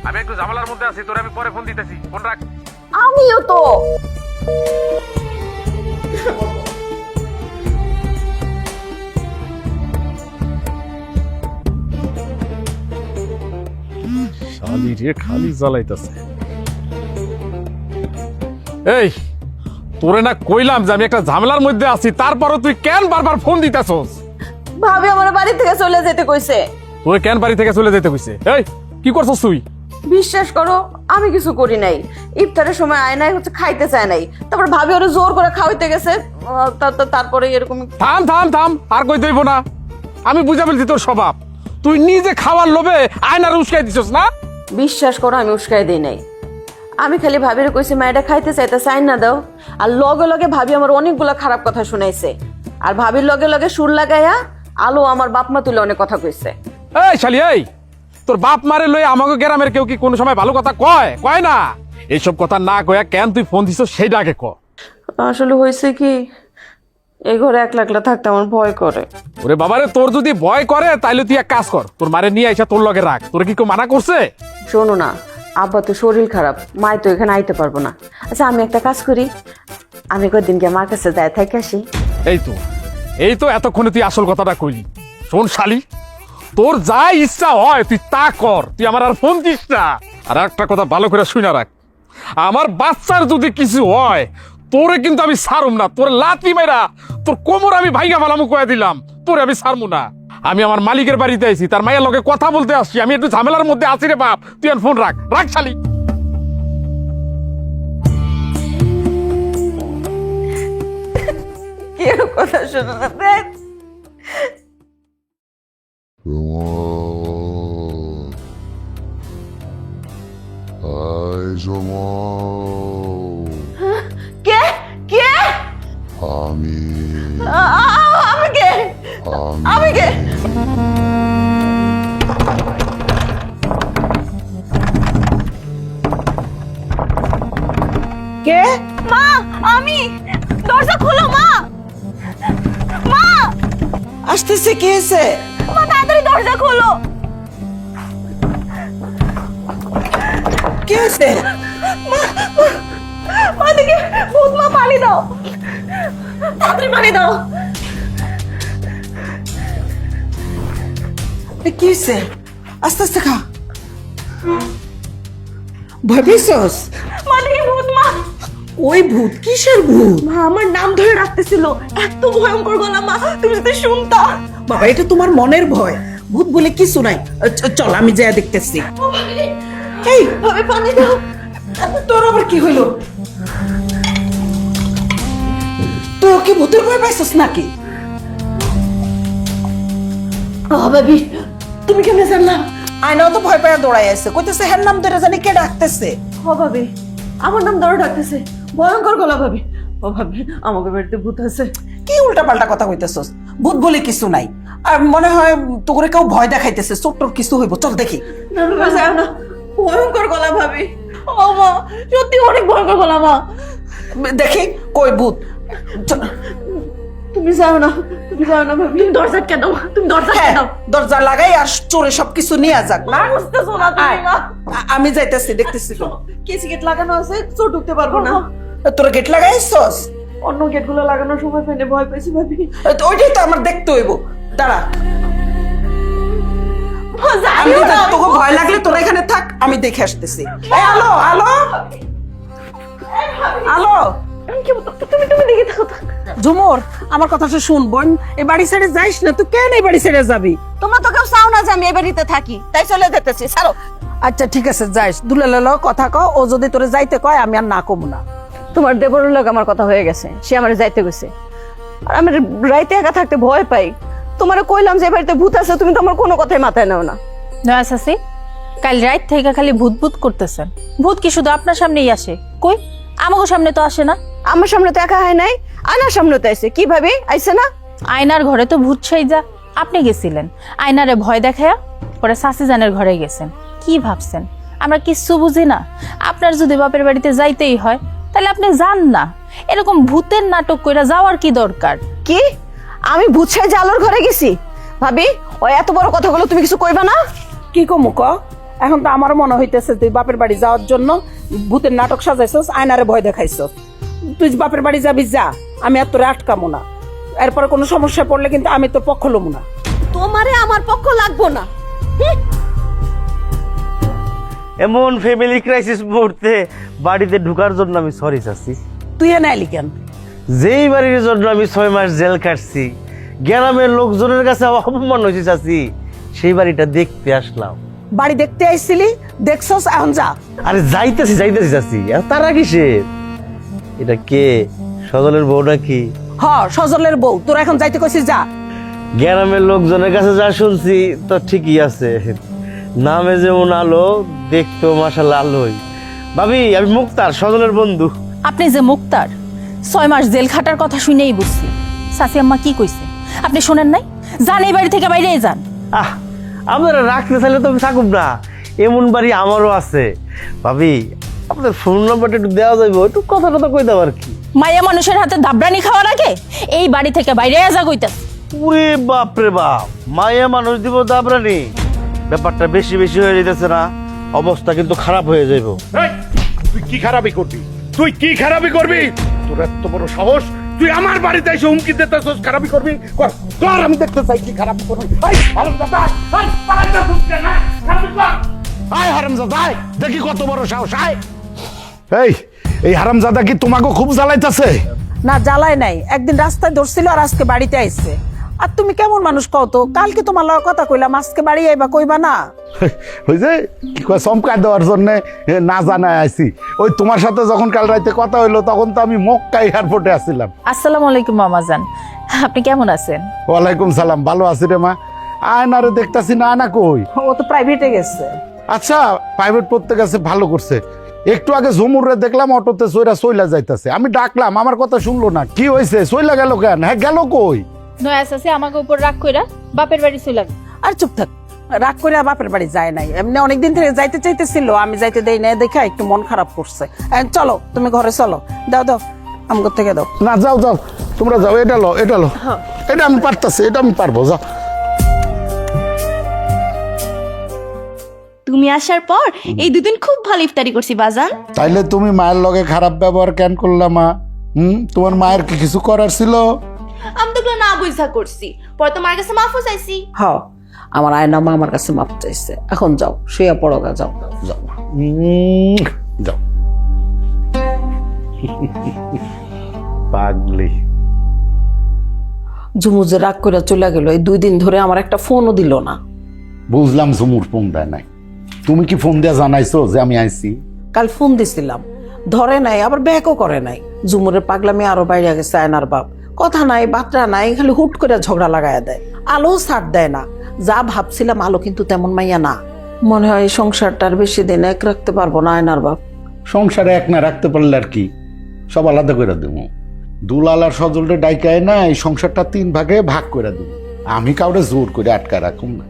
আমি একটু ঝামেলার মধ্যে আছি, তোরে আমি পরে ফোন দিতেছি, ফোন রাখ। আমিও তো। শালি রে খালি জ্বালাইতেছে। এই তোরে না কইলাম যে আমি একটা ঝামেলার মধ্যে আছি, তারপরও তুই কেন বারবার ফোন দিতেছস? ভাবি আমার বাড়ি থেকে চলে যেতে কইছে। তুই কেন বাড়ি থেকে চলে যেতে কইছে? এই কি করছস তুই? বিশ্বাস করো আমি কিছু করি নাই। ইফতারের সময় আয়নায় হচ্ছে খাইতে চায় নাই, তারপর ভাবি ওরা জোর করে খাওয়াইতে গেছে, তারপরে এরকম। থাম থাম থাম, আর কই দইব না। আমি বুঝা ফেলছি তোর স্বভাব। তুই নিজে খাওয়ার লোভে আয়নার উস্কাই দিছস না? বিশ্বাস করো আমি উস্কাই দিই নাই। আমি খালি ভাবির কইছি মায়েরা খাইতে চাইতে চাই না দাও, আর লগে লগে ভাবি আমার অনেকগুলা খারাপ কথা শুনাইছে, আর ভাবির লগে লগে সুর লাগাইয়া আলো আমার বাপ মা তুলে অনেক কথা কইছে। এই শালি, এই তোর বাপ মারে লই আমাকে গ্রামের কেউ কি কোনো সময় ভালো কথা কয়? কয় না। এইসব কথা না কয়া কেন তুই ফোন দিছ সেইটা আগে ক। আসলে হয়েছে কি, এই ঘরে একলা একলা থাকতে আমার ভয় করে। ওরে বাবারে, তোর যদি ভয় করে তাইলে তুই এক কাজ কর, তোর মারে নিয়ে আইসা তোর লগে রাখ। তোর কি কেউ মানা করছে? শোনো না, আব্বা তো শরীর খারাপ, মাই তো এখানে আইতে পারবো না। আচ্ছা আমি একটা কাজ করি, আমি কয়েকদিন গিয়ে মার কাছে যাই থাকি আসি। এই তো এতক্ষণে তুই আসল কথাটা কইলি। শোন শালি, তোর যা ইচ্ছা হয় তুই তা কর, তুই আমার আর ফোন দিস না। আর একটা কথা ভালো করে শুনে রাখ, আমার বাচ্চার যদি কিছু হয় তোরে কিন্তু আমি ছাড়ুম না। তোর লাথি মাইরা তোর কোমর আমি ভাইগা ফালামু কয়ে দিলাম, তোরে আমি ছাড়মু না। আমি আমার মালিকের বাড়িতে আইছি, তার মায়ের লগে কথা বলতে আসছি। আমি একটু ঝামেলার মধ্যে আছি রে বাপ, তুই আর ফোন রাখ। রাখ শালি। কি কথা শোনো না দেখ। কে কে? আমি কে? আমি কে? কে? মা, আমি। দরজা খোলো মা। মা, আসতেছে, কে এসে? মা তাড়াতাড়ি দরজা খোলো। কে এসে? মা দেখে ভূত, মা পানি দাও, তাড়াতাড়ি পানি দাও। কি হয়েছে? আস্তে আস্তে খা। ভয় পেয়েছস? মা দেখে ভূত। মা, ওই ভূত? কিসের ভূত? মা আমার নাম ধরে রাখতেছিল, এত ভয়ঙ্কর গলা মা, তুমি যদি শুনতা। বাবা, এটা তোমার মনের ভয়, ভূত বলে কিছু নাই। চল আমি যাই দেখতেছি। এই ভাবে পানি দাও। তোর আবার কি হইলো? তুই কি ভূতের ভয় পাইছস নাকি? ভাবি তুমি কেমনে জানলা? আয়নাও তো ভয় পায় দৌড়াই আছে, কইতেছে হ্যার নাম ধরে জানি কে ডাকতেছে। ও ভাবি, আমার নাম ধরে ডাকতেছে, ভয়ঙ্কর গলা। ভাবি, ও ভাবি আমাকে বাড়িতে ভূত আছে। কি উল্টা পাল্টা কথা কইতেছস? ভূত বলে কিছু নাই, আর মনে হয় তোরে কেউ ভয় দেখাইতেছে। ছোট্টর কিছু হইব, চল দেখি। না না যাও না, ভয়ঙ্কর গলা ভাবি। ও মা, সত্যি অনেক ভয়ঙ্কর গলা মা। দেখি কই ভূত। তুমি যাও না, তুমি যাও না ভাবি। তুমি দরজা আটকে দাও, তুমি দরজা আটকে দাও। দরজা লাগাই আর চোরে সবকিছু নিয়ে যাক না। বুঝতেছো না তুমি মা? আমি যাইতেছি, দেখতেছি। কেসি গেট লাগানো আছে, চোর ঢুকতে পারবো না। তোর গেট লাগাইছস? অন্য গেট গুলো লাগানোর সময় পেলে ভয় পেয়েছি ভাবি। ওইটাই তো আমার দেখতে হইব। দাঁড়া, আমি জানিও না, তোকে ভয় লাগলে তোরা এখানে থাক, আমি দেখে আসতেছি। এই আলো, আলো, আলো। তুমি তুমি দেখে থাকো। ঝুমুর, আমার কথাটা শুন বোন, এই বাড়ি ছেড়ে যাইস না। তুই কেন এই বাড়ি ছেড়ে যাবি? তোমরা তো কেউ চাও না যে আমি এই বাড়িতে থাকি, তাই চলে যেতেছি। ছাড়ো। আচ্ছা ঠিক আছে, যাইস। দুলাল কথা কও, ও যদি তোরে যাইতে কয় আমি আর না কমু না। তোমার দেবরের লোক আমার কথা হয়ে গেছে, সে আমার যাইতে গেছে। আর আমি রাইতে একা থাকতে ভয় পাই। তোমারে কইলাম যে বাড়িতে ভূত আছে, তুমি তো আমার কোনো কথাই মাথায় নাও না। নয়া চাচি, কাল রাত থেকে খালি ভূত ভূত করতেছেন। ভূত কি শুধু আপনার সামনেই আসে? কই, আমাকে সামনে তো আসে না। আমার সামনে তো একা হয় নাই, আয়নার সামনে তো আইছে। কিভাবে আইছে না? আয়নার ঘরে তো ভূত সাইজা আপনি গেছিলেন, আয়নারে ভয় দেখায়া পরে চাচি জানের ঘরে গেছেন। কি ভাবছেন আমরা কিচ্ছু বুঝি না? আপনার যদি বাপের বাড়িতে যাইতেই হয় তাহলে আপনি যান না। এরকম ভূতের নাটক কইরা যাওয়ার কি দরকার? কি আমি ভূত সাইজা আলোর ঘরে গেছি? ভাবি, ওই এত বড় কথাগুলো তুমি কিছু কইবা না। কি কমু ক? এখন তো আমারও মনে হইতেছে তুই বাপের বাড়ি যাওয়ার জন্য ভূতের নাটক সাজাইছস, আয়নারে ভয় দেখাইছস। তুই বাপের বাড়ি যাবি, যা, আমি আর তোরে আটকামো না। এরপরে কোনো সমস্যা পড়লে কিন্তু আমি তোর পক্ষ লমু না। তোমারে আমার পক্ষ লাগবো না। এমন ফ্যামিলি ক্রাইসিস মুহূর্তে বাড়িতে ঢুকার জন্য আমি সরি চাচ্ছি। তুই এনে আইলি কেন? যেই বাড়ির জন্য আমি 6 মাস জেল কাটছি, গ্রামের লোকজনের কাছে অপমান হয়েছে চাচ্ছি, সেই বাড়িটা দেখতে আসলাম। বাড়ি দেখতে আইছিলি, দেখছস, এখন যা। আরে যাইতেছি চাচি, এত তারা কিসের? এটা কে? সজলের বউ নাকি? হ, সজলের বউ। তোর এখন যাইতে কইছিস, যা। গ্রামের লোকজনের কাছে যা শুনছি তো ঠিকই আছে, নামে যেমন আলো, দেখতেও মাশাআল্লাহ আলোই। ভাবি, আমি মুক্তার, সজলের বন্ধু। আপনি যে মুক্তার 6 মাস জেল খাটার কথা শুনেই বুঝছি। সাসি আম্মা কি কইছে আপনি শোনেন নাই? যান এই বাড়ি থেকে বাইরে যান। আপনারা রাখতে চাইলে তো আমি থাকুক না, এমন বাড়ি আমারও আছে। ভাবি, আপনার ফোন নাম্বারটা একটু দেওয়া যাবে, একটু কথাটা তো কই দেব আর কি। মায়া মানুষের হাতে দাবরানি খাওয়ার আগে এই বাড়ি থেকে বাইরে যা কইতাস। ওরে বাপ রে বাপ, মায়া মানুষ দিব দাবরানি? ব্যাপারটা বেশি হয়ে যেতেছে না? অবস্থা কিন্তু খারাপ হয়ে যাইব। তুই কি খারাপি করবি? তোর এত বড় সাহস, তুই আমার বাড়িতে এসে হুমকি দিতেছস খারাপি করবি? কর, আমি দেখতে চাই কি খারাপ করবি। হারামজাদা, দেখি কত বড় সাহস। এই হারামজাদা কি তোমাকে খুব জ্বালাইতেছে? না, জ্বালায় নাই। একদিন রাস্তায় ধরছিল আর আজকে বাড়িতে আইছে। আর তুমি কেমন মানুষ কও তো? কালকে তোমার লগে কথা কইলাম, আজকে বাড়ি আইবা, কইবা না? ওই যে কি কয়, চমকা দেওয়ার জন্য না জানায় আইছি। ওই তোমার সাথে যখন কাল রাতে কথা হইলো তখন তো আমি মক্কা এয়ারপোর্টে আসছিলাম। আসসালামু আলাইকুম মামা জান, আপনি কেমন আছেন? ওয়ালাইকুম সালাম, ভালো আছি রে মা। আয়নারে দেখতাছি না, আয়না কই? ও তো প্রাইভেটে গেছে। আচ্ছা, প্রাইভেট পড়তে গেছে, ভালো করছে। একটু আগে ঝুমুরে দেখলাম অটোতে চইলা যাইতাছে, আমি ডাকলাম, আমার কথা শুনলো না। কি হয়েছে, চইলা গেল কেন? হ্যাঁ, গেল কই? নয়া আছে আমাকে উপর রাগ কইরা বাপের বাড়ি চলে গেল। আর চুপ থাক, রাগ করে বাপের বাড়ি যায় নাই, এমনি অনেকদিন থেকে যাইতে চাইতেছিল, আমি যাইতে দেই না, দেখা একটু মন খারাপ করছে। চলো, তুমি ঘরে চলো, দাও আমগো থেকে দাও। না, যাও তোমরা যাও, এটা লো, এটা আমি পারতাছি, এটা আমি পারবো, যাও। তুমি আসার পর এই দুদিন খুব ভালো ইফতারি করছি বাজান। তাইলে তুমি মায়ের লগে খারাপ ব্যবহার কেন করলা মা? তোমার মায়ের কি কিছু করার ছিল? আমি তো না বুঝা করছি, পরে তোমার কাছে মাফও চাইছি। হ্যাঁ, আমার আয়না মা আমার কাছে মাপ চাইছে। এখন যাও, শুয়ে পড়ো গা, যাও। যাও। পাগলি। ঝুমু যে রাগ করে চলে গেল, এই 2 দিন ধরে আমার একটা ফোনও দিল না। বুঝলাম ঝুমুর ফোন দেয় নাই। তুমি কি ফোন দিয়া জানাইছো যে আমি আইছি? কাল ফোন দিছিলাম, ধরে নাই, আবার ব্যাকও করে নাই। ঝুমুরের পাগলামি আরো বাইরে গেছে। আয়নার বাপ কথা নাই, বার্তা নাই, খালি হুট করে ঝগড়া লাগাইয়া দেয়। আলো ছাড় দেয় না। যা ভাবছিলাম, আলো কিন্তু তেমন মাইয়া না। মনে হয় এই সংসারটার বেশি দিন এক রাখতে পারবো না আয়নার বাপ। সংসারে এক না রাখতে পারলে আর কি, সব আলাদা করে দেবো। দুলাল আর সজলটা ডাইকায় না, এই সংসারটা 3 ভাগে ভাগ করে দেবো। আমি কাউরে জোর করে আটকায় রাখুম না।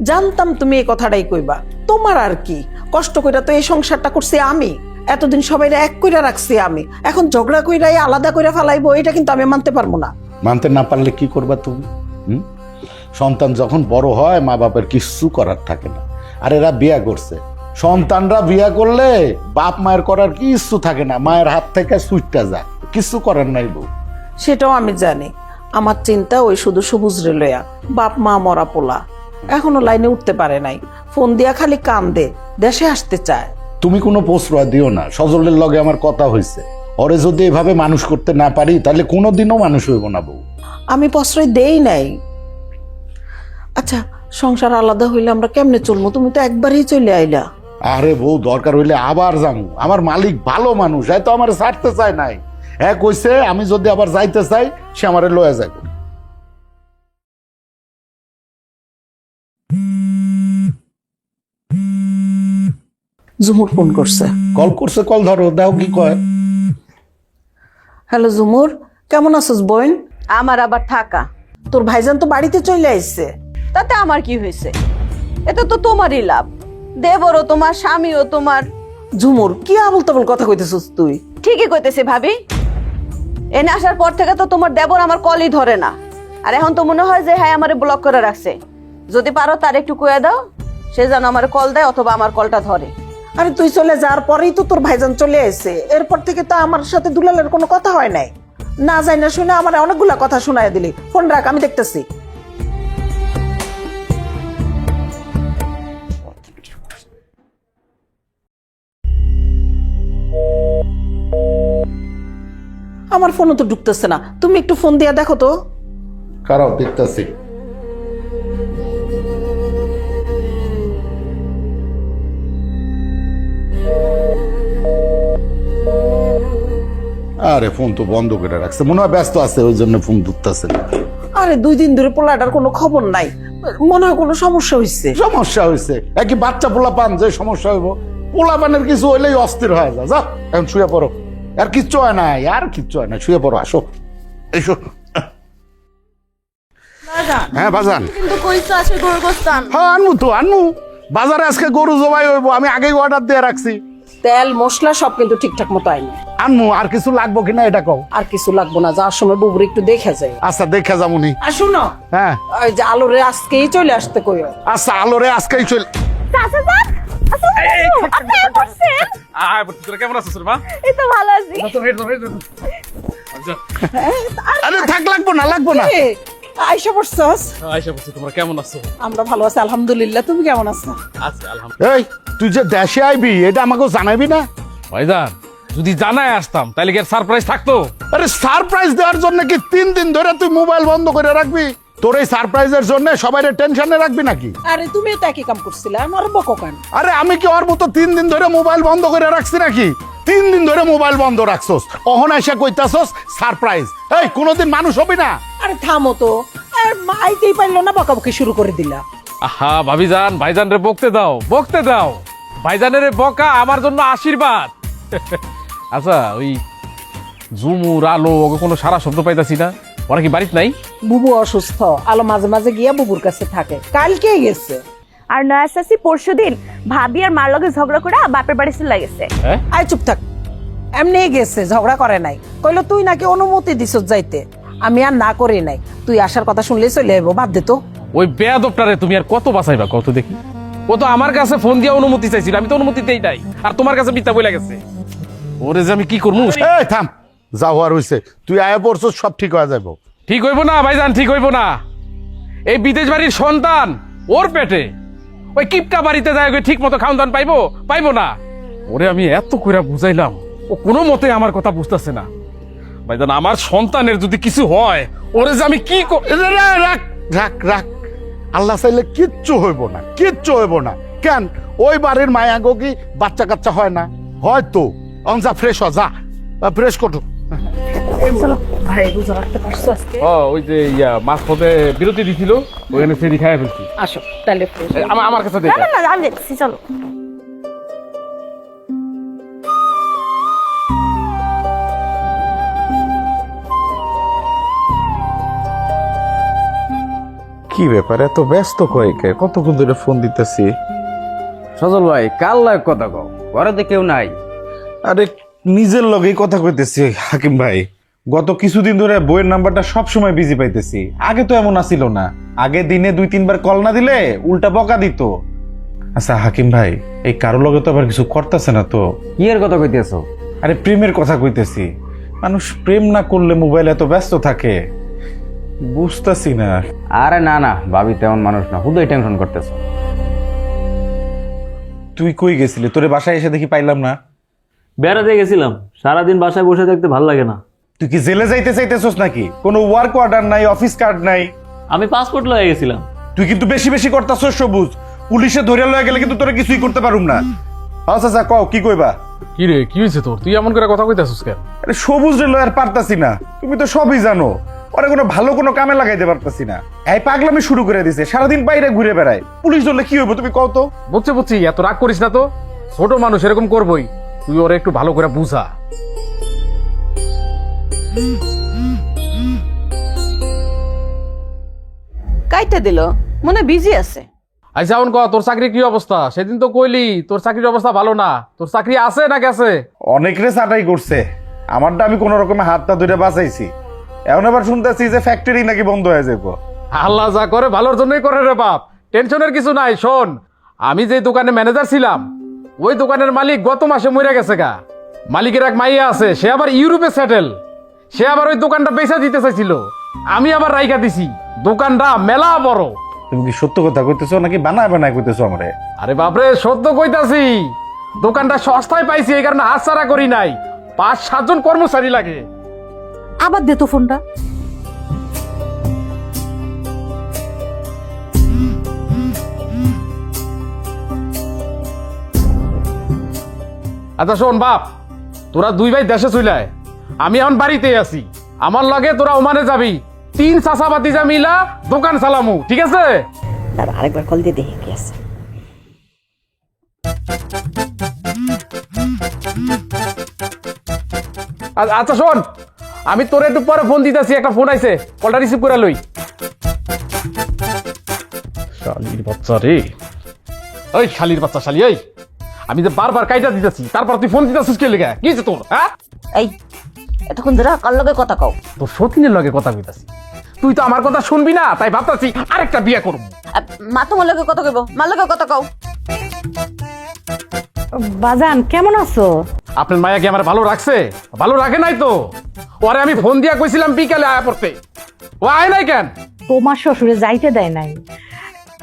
জানতাম তুমি এই কথাটাই কইবা। তোমার আর কি, কষ্ট কইরা তো এই সংসারটা করছি আমি, এতদিন সবাই এক কইরা রাখছি আমি। এখন ঝগড়া কইরাই আলাদা কইরা ফেলাইবো, এটা কিন্তু আমি মানতে পারবো না। মানতে না পারলে কি করবা তুমি? সন্তান যখন বড় হয়, মা বাপের কিচ্ছু করার থাকে না। আর এরা বিয়া করছে, সন্তানরা বিয়া করলে বাপ মায়ের করার কিচ্ছু থাকে না, মায়ের হাত থেকে সুইটটা যায়, কিচ্ছু করার নাই বউ। সেটাও আমি জানি। আমার চিন্তা ওই শুধু সবুজ রে লইয়া। বাপ মা মরা পোলা, এখনো লাইনে উঠতে পারে নাই, ফোন দিয়া খালি কান্দে, দেশে আসতে চায়। তুমি কোনো প্রশ্রয় দিও না। সজলের লগে আমার কথা হয়েছে, ওরে যদি এভাবে মানুষ করতে না পারি তাহলে কোনোদিনও মানুষ হইব না বউ। আমি প্রশ্রয় দেই নাই। আচ্ছা, সংসার আলাদা হইলে আমরা কেমনে চলবো? তুমি তো একবারই চলে আইলা। আরে বউ, দরকার হইলে আবার যাবো। আমার মালিক ভালো মানুষ, হয়তো আমার ছাড়তে চায় নাই। হ্যাঁ কইছে, আমি যদি আবার যাইতে চাই সে আমারে লয়ে যাবে। ঝুমুর ফোন করছে। কল করছে, কল ধরো, দাও কি কয়। হ্যালো ঝুমুর, কেমন আছিস বোন? আমার আবার থাকা? তোর ভাইজান তো বাড়িতে চলে আইছে। তাতে আমার কি হয়েছে? এটা তো তোমারই লাভ। দেবরও তোমার, স্বামীও তোমার। ঝুমুর, কি আবল তাবল কথা কইতেছিস তুই? ঠিকই কইতেছি ভাবি। এনে আসার পর থেকে তো তোমার দেবর আমার কলই ধরে না। আর এখন তো মনে হয় যে হ্যাঁ আমারে ব্লক করে রাখছে। যদি পারো তার একটু কয়ে দাও, সে যেন আমার কল দেয় অথবা আমার কলটা ধরে। আরে তুই চলে যাওয়ার পরেই তো তোর ভাইজান চলে আইছে। এরপর থেকে তো আমার সাথে দুলালের কোনো কথা হয় নাই। না যাই না শুনে আমার অনেকগুলা কথা শোনায় দিলি। ফোন রাখ, আমি দেখতেছি। আমার ফোনও তো ঢুকতেছে না, তুমি একটু ফোন দিয়া দেখো তো। কারাও দেখতেছি। আরে ফোন তো বন্ধ করে রাখছে, মনে হয় ব্যস্ত আছে ওই জন্য ফোন ধরতেছে না। আরে 2 দিন ধরে পোলাটার কোনো খবর নাই, মনে হয় কোনো সমস্যা হয়েছে। সমস্যা হয়েছে একই বাচ্চা পোলা পান, যে সমস্যা হইব পোলা পানের কিছু হইলেই অস্থির হয়ে যায়। যা এখন শুয়ে পড়ো, আর কিচ্ছু হয় না, আর কিচ্ছু হয় না, শুয়ে পড়ো, আসো এসো। হ্যাঁ বাজান, কিন্তু কইছো আছে গরুর গোশত আন। হ্যাঁ আনমু তো আনমু, বাজারে আজকে গরু জবাই হইব, আমি আগেই অর্ডার দিয়ে রাখছি। তেল মশলা সব কিন্তু ঠিকঠাক মতো আইনি। আনমু, আর কিছু লাগবো কিনা এটা কও। আর কিছু লাগবো না, যাওয়ার সময় বুবুর একটু দেখে যায়। আচ্ছা দেখে যামুনি। আর শুনো, হ্যাঁ ওই যে আলোরে আজকেই চলে আসতে কইও। আচ্ছা আলোরে আজকেই চল। চাচা যান, আপনি করছেন? তোরা কেমন আছিস রে মা? এই তো ভালো আছি। আরে থাক, লাগবো না লাগবো না। এ, আইসা পড়ছস? আয়শা বলছি, তোমরা কেমন আছো? আমরা ভালো আছি আলহামদুলিল্লাহ, তুমি কেমন আছো? আছি আলহামদুলিল্লাহ। এই তুই যে দেশে আইবি এটা আমাকে জানাবি না? ভাইজান, যদি জানাই আসতাম তাহলে কি আর সারপ্রাইজ থাকতো? আরে সারপ্রাইজ দেওয়ার জন্য কি 3 দিন ধরে তুই মোবাইল বন্ধ করে রাখবি? তোর এই সারপ্রাইজের জন্য সবাই টেনশনে রাখবি নাকি? আরে তুমি তো একই কাম করছিলে, আমার বকো কেন? আরে আমি কি ওর মতো 3 দিন ধরে মোবাইল বন্ধ করে রাখছি নাকি? 3 দিন ধরে মোবাইল বন্ধ রাখছস, অহন এসে কইতাছস সারপ্রাইজ। এই কোনোদিন মানুষ হবি না? আরে থামো তো, আর আইতেই পারলো না, বকাবকি শুরু করে দিলা। আহা ভাবিজান, ভাইজান রে বকতে দাও, বকতে দাও। ভাইজানের বকা আমার জন্য আশীর্বাদ। আচ্ছা, ওই ঝুমুর আলো ওকে কোনো সারা শব্দ পাইতাছি না, ওরা কি বাড়িতে নাই? বুবু অসুস্থ, আলো মাঝে মাঝে গিয়া বুবুর কাছে থাকে, কালকেই গেছে। আর নয়া চাচি পরশুদিন ভাবি আর মার লগে ঝগড়া করে বাপের বাড়ি চলে গেছে। আয় চুপ থাক, এমনি গেছে, ঝগড়া করে নাই। কইলো তুই নাকি অনুমতি দিছ যাইতে, আমি আর না করি নাই, তুই আসার কথা শুনলে চলে আইবো, বাদ দে তো। ওই বেয়াদবটারে তুমি আর কত বাঁচাইবা কত দেখি? ও তো আমার কাছে ফোন দিয়ে অনুমতি চাইছিল, আমি তো অনুমতি দেই নাই, আর তোমার কাছে মিথ্যা বইলা গেছে। ওরে যে আমি কি করবো? এই থাম, যা হওয়ার হইছে, তুই আয়া পড়ছস, সব ঠিক হয়ে যাবো। ঠিক হইব না ভাইজান, ঠিক হইব না। এই বিদেশ বাড়ির সন্তান ওর পেটে, ওই কিপটা বাড়িতে যায় ঠিক মতো খাওয়ান দাওয়ান পাইবো? পাইবো না। ওরে আমি এত কইরা বুঝাইলাম, ও কোনো মতে আমার কথা বুঝতেছে না। ভাইজান, আমার সন্তানের যদি কিছু হয়, ওরে যে আমি কি রাখ রাখ রাখ, আল্লাহ চাইলে কিচ্ছু হইব না, কিচ্ছু হইব না। কেন ওই বাড়ির মায়াগো কি বাচ্চা কাচ্চা হয় না? হয়তো। যা ফ্রেশ হ, যা ফ্রেশ করো। ভাই বুঝা রাখতে পারছো আজকে? ওই যে মাছ পথে বিরতি দিছিল, ওখানে ফেরি খাইয়া ফেলছি। আসো তাহলে আমার কাছে দেখ। না না আমি দেখছি, চলো। কি ব্যাপার, এত ব্যস্ত কয়েকে, কতক্ষণ ধরে ফোন দিতেছি? সজল ভাই, কাল লাগ কথা কও, ঘরে তো কেউ নাই। আরে নিজের লগেই কথা কইতেছি হাকিম ভাই। গত কিছুদিন ধরে বইয়ের নাম্বারটা সব সময় বিজি পাইতেছি, আগে তো এমন আসিল না। আগে দিনে 2-3 বার কল না দিলে উল্টা বকা দিত। আচ্ছা হাকিম ভাই, এই কারো লগে তো আবার কিছু করতেছে না তো? কি এর কথা কইতেছো? আরে প্রেমের কথা কইতেছি। মানুষ প্রেম না করলে মোবাইল এত ব্যস্ত থাকে, বুঝতেছি না। আরে না না, ভাবি তেমন মানুষ না, হুদয় টেনশন করতেছো। তুই কই গেছিলি? তোরে বাসায় এসে দেখি পাইলাম না। বেড়াতে গেছিলাম, সারাদিন বাসায় বসে থাকতে ভালো লাগে না। তুই কি জেলে যাইতে চাইতেছস নাকি? কোনো ওয়ার্ক অর্ডার নাই, অফিস কার্ড নাই? আমি পাসপোর্ট লয়ে গেছিলাম। তুই কিন্তু বেশি বেশি করতাছস সবুজ, পুলিশে ধরে লয়ে গেলে কিন্তু তোরা কিছুই করতে পারুম না। আচ্ছা আচ্ছা কও কি কইবা? কি রে, কি হয়েছে তোর? তুই এমন করে কথা কইতাছিস কেন? আরে সবুজ রে লয়ার পারতাছি না, তুমি তো সবই জানো। ওরা কোনো ভালো কোনো কামে লাগাইতে পারতাছি না। এই পাগলামি শুরু করে দিছে, সারাদিন বাইরে ঘুরে বেড়ায়। পুলিশ ধরলে কি হইব তুমি কও তো? বুঝছি বুঝছি, এত রাগ করিস না তো। ছোট মানুষ এরকম করবই, তুই ওরা একটু ভালো করে বুঝা। কাইটা দিল, মনে বিজি আছে। আচ্ছা এখন ক, তোর চাকরি কি অবস্থা? সেদিন তো কইলি তোর চাকরির অবস্থা ভালো না। তোর চাকরি আছে না গেছে? অনেকরে চাটাই করছে, আমারটা আমি কোন রকমে হাতটা ধরে বাঁচাইছি। এখন আবার শুনতেছি যে ফ্যাক্টরি নাকি বন্ধ হয়ে যাবো। আল্লাহ যা করে ভালোর জন্যই করে রে বাপ, টেনশনের কিছু নাই। শোন, আমি যে দোকানে ম্যানেজার ছিলাম, ওই দোকানের মালিক গত মাসে মরে গেছে গা। মালিকের এক মাইয়া আছে, সে আবার ইউরোপে সেটেল। সে আবার ওই দোকানটা বেচা দিতে চাইছিল, আমি আবার রাইখা দিছি। দোকানটা মেলা বড়। তুমি কি সত্য কথা কইতেছো নাকি বানায় বানায় কইতেছো আমারে? আরে বাপরে, সত্য কইতাছি। দোকানটা সস্তায় পাইছি, এই কারণে হাতছাড়া করি নাই। 5-7 জন কর্মচারী লাগে। আবার দে তো ফোনটা। আচ্ছা শোন বাপ, তোরা 2 ভাই দেশে চলে আয়। আমি এখন বাড়িতেই আছি, আমার লগে তোরা ওমানে যাবি, 3 চাচাবাতি যা মিলা দোকান চালামু, ঠিক আছে? দাঁড়া আরেকবার কল দিয়ে দেখি কি আছে। আচ্ছা শোন, আমি তোর একটু পরে ফোন দিতেছি, একটা ফোন আইছে, কলটা রিসিভ করে লই। শালির বাচ্চা রে, ওই শালির বাচ্চা, শালি এই, আমি যে বারবার কাইটা দিতেছি, তারপর তুই ফোন দিতেছিস কে লেগে? কি হয়েছে তোর? হ্যাঁ, এই এতক্ষণ ধরে কার লগে কথা কও? তোর সতীনের লগে কথা কইতাছি, তুই তো আমার কথা শুনবি না, তাই ভাবতাছি আরেকটা বিয়ে করবো। মা তোমার লগে কথা কইব, মার লগে কথা কও। বাজান কেমন আছো? আপনার মায়া কি আমার ভালো রাখছে? ভালো রাখে নাই তো। ওরে আমি ফোন দিয়া কইছিলাম বিকালে আয়া পড়তে, ও আয় নাই কেন? তোমার শ্বশুরে যাইতে দেয় নাই।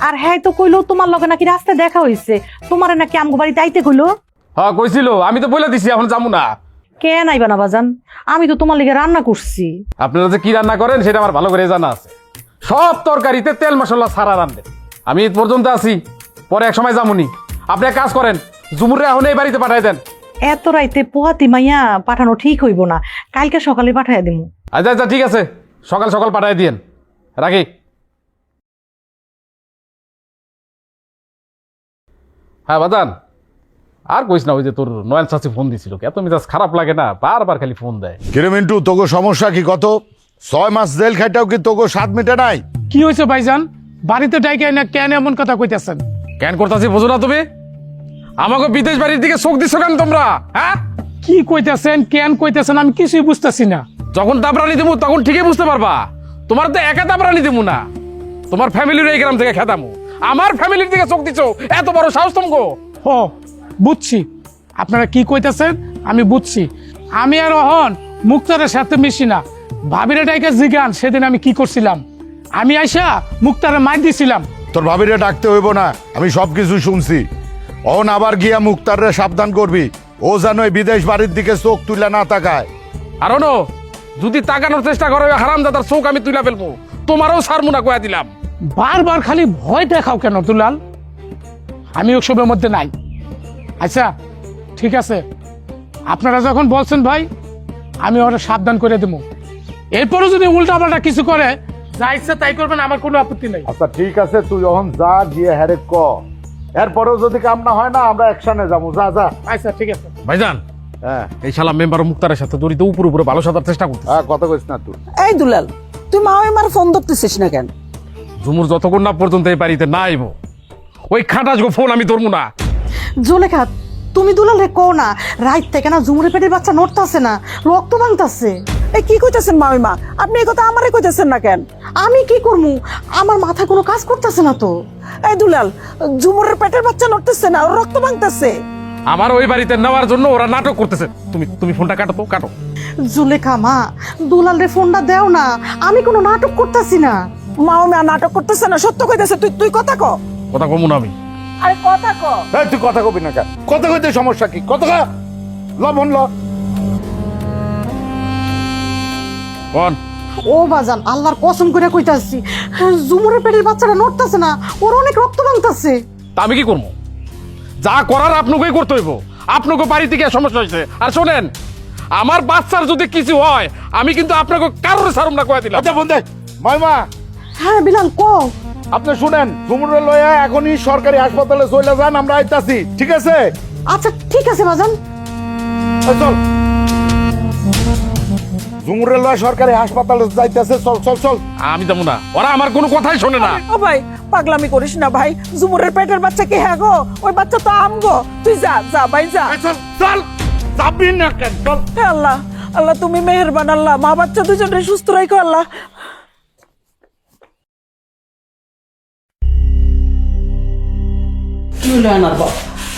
আর হ্যাঁ তো কইলো তোমার লগে নাকি রাস্তায় দেখা হইছে, তোমারে নাকি আমগো বাড়িতে আইতে কইলো। হ্যাঁ কইছিল, আমি তো বলে দিছি এখন যাবো না। কেন আইবা না বাজান? আমি তো তোমার লিগে রান্না করছি। আপনারা যে কি রান্না করেন সেটা আমার ভালো করে জানা আছে, সব তরকারিতে তেল মশলা ছাড়া রান্ধেন। আমি ঈদ পর্যন্ত আছি, পরে এক সময় যামুনি। আপনি এক কাজ করেন, জুমুরে এখন এই বাড়িতে পাঠাই দেন। এত রাইতে পোহাতি মাইয়া পাঠানো ঠিক হইব না, কালকে সকালে পাঠাইয়া দিমু। আচ্ছা আচ্ছা ঠিক আছে, সকাল সকাল পাঠাই দিয়েন, রাখি। হ্যাঁ বাদান, আর কইস না, ওই যে তোর নয়ন চাচি ফোন দিছিল, এত মেজাজ খারাপ লাগে না, বারবার খালি ফোন দেয়। কিরে মিন্টু, তোকে সমস্যা কি? কত 6 মাস জেল খাইটাও কি তোকে 7 মিটে নাই? কি হয়েছে ভাইজান? বাড়িতে ডাইকে না কেন এমন কথা কইতেছেন? কেন করতেছি বুঝো না তুমি? আমাকে বিদেশ বাড়ির দিকে চোখ দিছো কেন তোমরা? হ্যাঁ, কি কইতেছেন, কেন কইতেছেন, আমি কিছুই বুঝতেছি না। যখন দাবরানি দেবো তখন ঠিকই বুঝতে পারবা। তোমার তো একা দাবরানি দেবো না, তোমার ফ্যামিলির এই গ্রাম থেকে খেতামু। আমার ফ্যামিলির দিকে চোখ দিছো, এত বড় সাহস তোমাকে? ও বুঝছি আপনারা কি কইতেছেন, আমি বুঝছি। আমি আর অহন মুক্তারের সাথে মিশি না। ভাবিরে ডাইকে জিগান সেদিন আমি কি করছিলাম। আমি আইসা মুক্তারে মার দিছিলাম। তোর ভাবিরে ডাকতে হইব না, আমি সবকিছু শুনছি। অন আবার গিয়া মুক্তাররে সাবধান করবি, ও যেন এই বিদেশ বাড়ির দিকে চোখ তুলে না তাকায়। আর শোনো, যদি তাকানোর চেষ্টা করো হারামজাদার চোখ আমি তুলে ফেলবো, তোমারও সারমুনা কয়া দিলাম। বারবার খালি ভয় দেখাও কেন দুলাল? আমি ওসবের মধ্যে নাই। আচ্ছা ঠিক আছে, আপনারা যখন বলছেন ভাই, আমি ওরা সাবধান করে দেবো। এরপরও যদি উল্টাপাল্টা কিছু করে, যা ইচ্ছা তাই করবেন, আমার কোনো আপত্তি নেই। আচ্ছা ঠিক আছে, তুই এখন যা গিয়ে হ্যারে ক, এরপরেও যদি কাম না হয় না আমরা একসাথে যাবো। যা যা। আচ্ছা ঠিক আছে ভাইজান, হ্যাঁ এই শালা মেম্বার মুক্তারের সাথে দড়িতে উপরে উপরে ভালো সাজার চেষ্টা করতে। হ্যাঁ, কথা কইস না তুই। এই দুলাল, তুই মা আমার ফোন ধরতেছিস না কেন? ঝুমুর যতক্ষণ না পর্যন্ত এই বাড়িতে না আইব, ওই খাটাস গো ফোন আমি ধরবো না। জুলেখা, তুমি দুলালে কো না, রাইত থেকে না ঝুমুরে পেটের বাচ্চা নড়তাছে না, রক্ত ভাঙতাছে। এই কি কইতেছেন মামিমা? আপনি এই কথা আমারে কইতেছেন না কেন? আমি কি করমু, আমার মাথায় কোনো কাজ করতেছে না তো। এই দুলাল, ঝুমুরের পেটের বাচ্চা নড়তেছে না, ওর রক্ত ভাঙতেছে। আমার ওই বাড়িতে নেওয়ার জন্য ওরা নাটক করতেছে। তুমি তুমি ফোনটা কাটো তো, কাটো। জুলেখা মা, দুলালে ফোনটা দেও না, আমি কোনো নাটক করতেছি না। মামিমা নাটক করতেছে না, সত্য কইতেছে। তুই তুই কথা ক। কথা কমু না আমি। আরে কথা ক। এই তুই কথা কবি না কেন? কথা কইতে সমস্যা কি? কথা ক, লবণ ল। কোন? ও বাজান, আল্লাহর কসম করে কইতাছি, ঝুমুরের পেটের বাচ্চাটা নড়তাছে না, ওর অনেক রক্ত ভাঙতাছে। তা আমি কি করবো? যা করার আপনাকেই করতে হইব। আপনাকে বাড়ি থেকে সমস্যা হয়েছে। আর শোনেন, আমার বাচ্চার যদি কিছু হয়, আমি কিন্তু আপনাকে কারোর সারুম না কয়ে দিলাম। আচ্ছা বন্ধে, মাইমা হ্যাঁ বিলাল কো। আপনি শুনেন, ঝুমুরে লইয়া এখনই সরকারি হাসপাতালে চলে যান, আমরা আইতাছি, ঠিক আছে? আচ্ছা ঠিক আছে বাজান। এই চল, ঝুমুরে লইয়া সরকারি হাসপাতালে যাইতেছে, চল চল চল। আমি যাবো না, ওরা আমার কোনো কথাই শোনে না। ও ভাই, পাগলামি করিস না ভাই। ঝুমুরের পেটের বাচ্চা কি হ্যাঁ গো? ওই বাচ্চা তো আমগো। তুই যা যা ভাই যা। এই চল চল, যাবি না কেন? চল। হে আল্লাহ, আল্লাহ তুমি মেহেরবান। আল্লাহ মা বাচ্চা দুজনে সুস্থ রাখো আল্লাহ।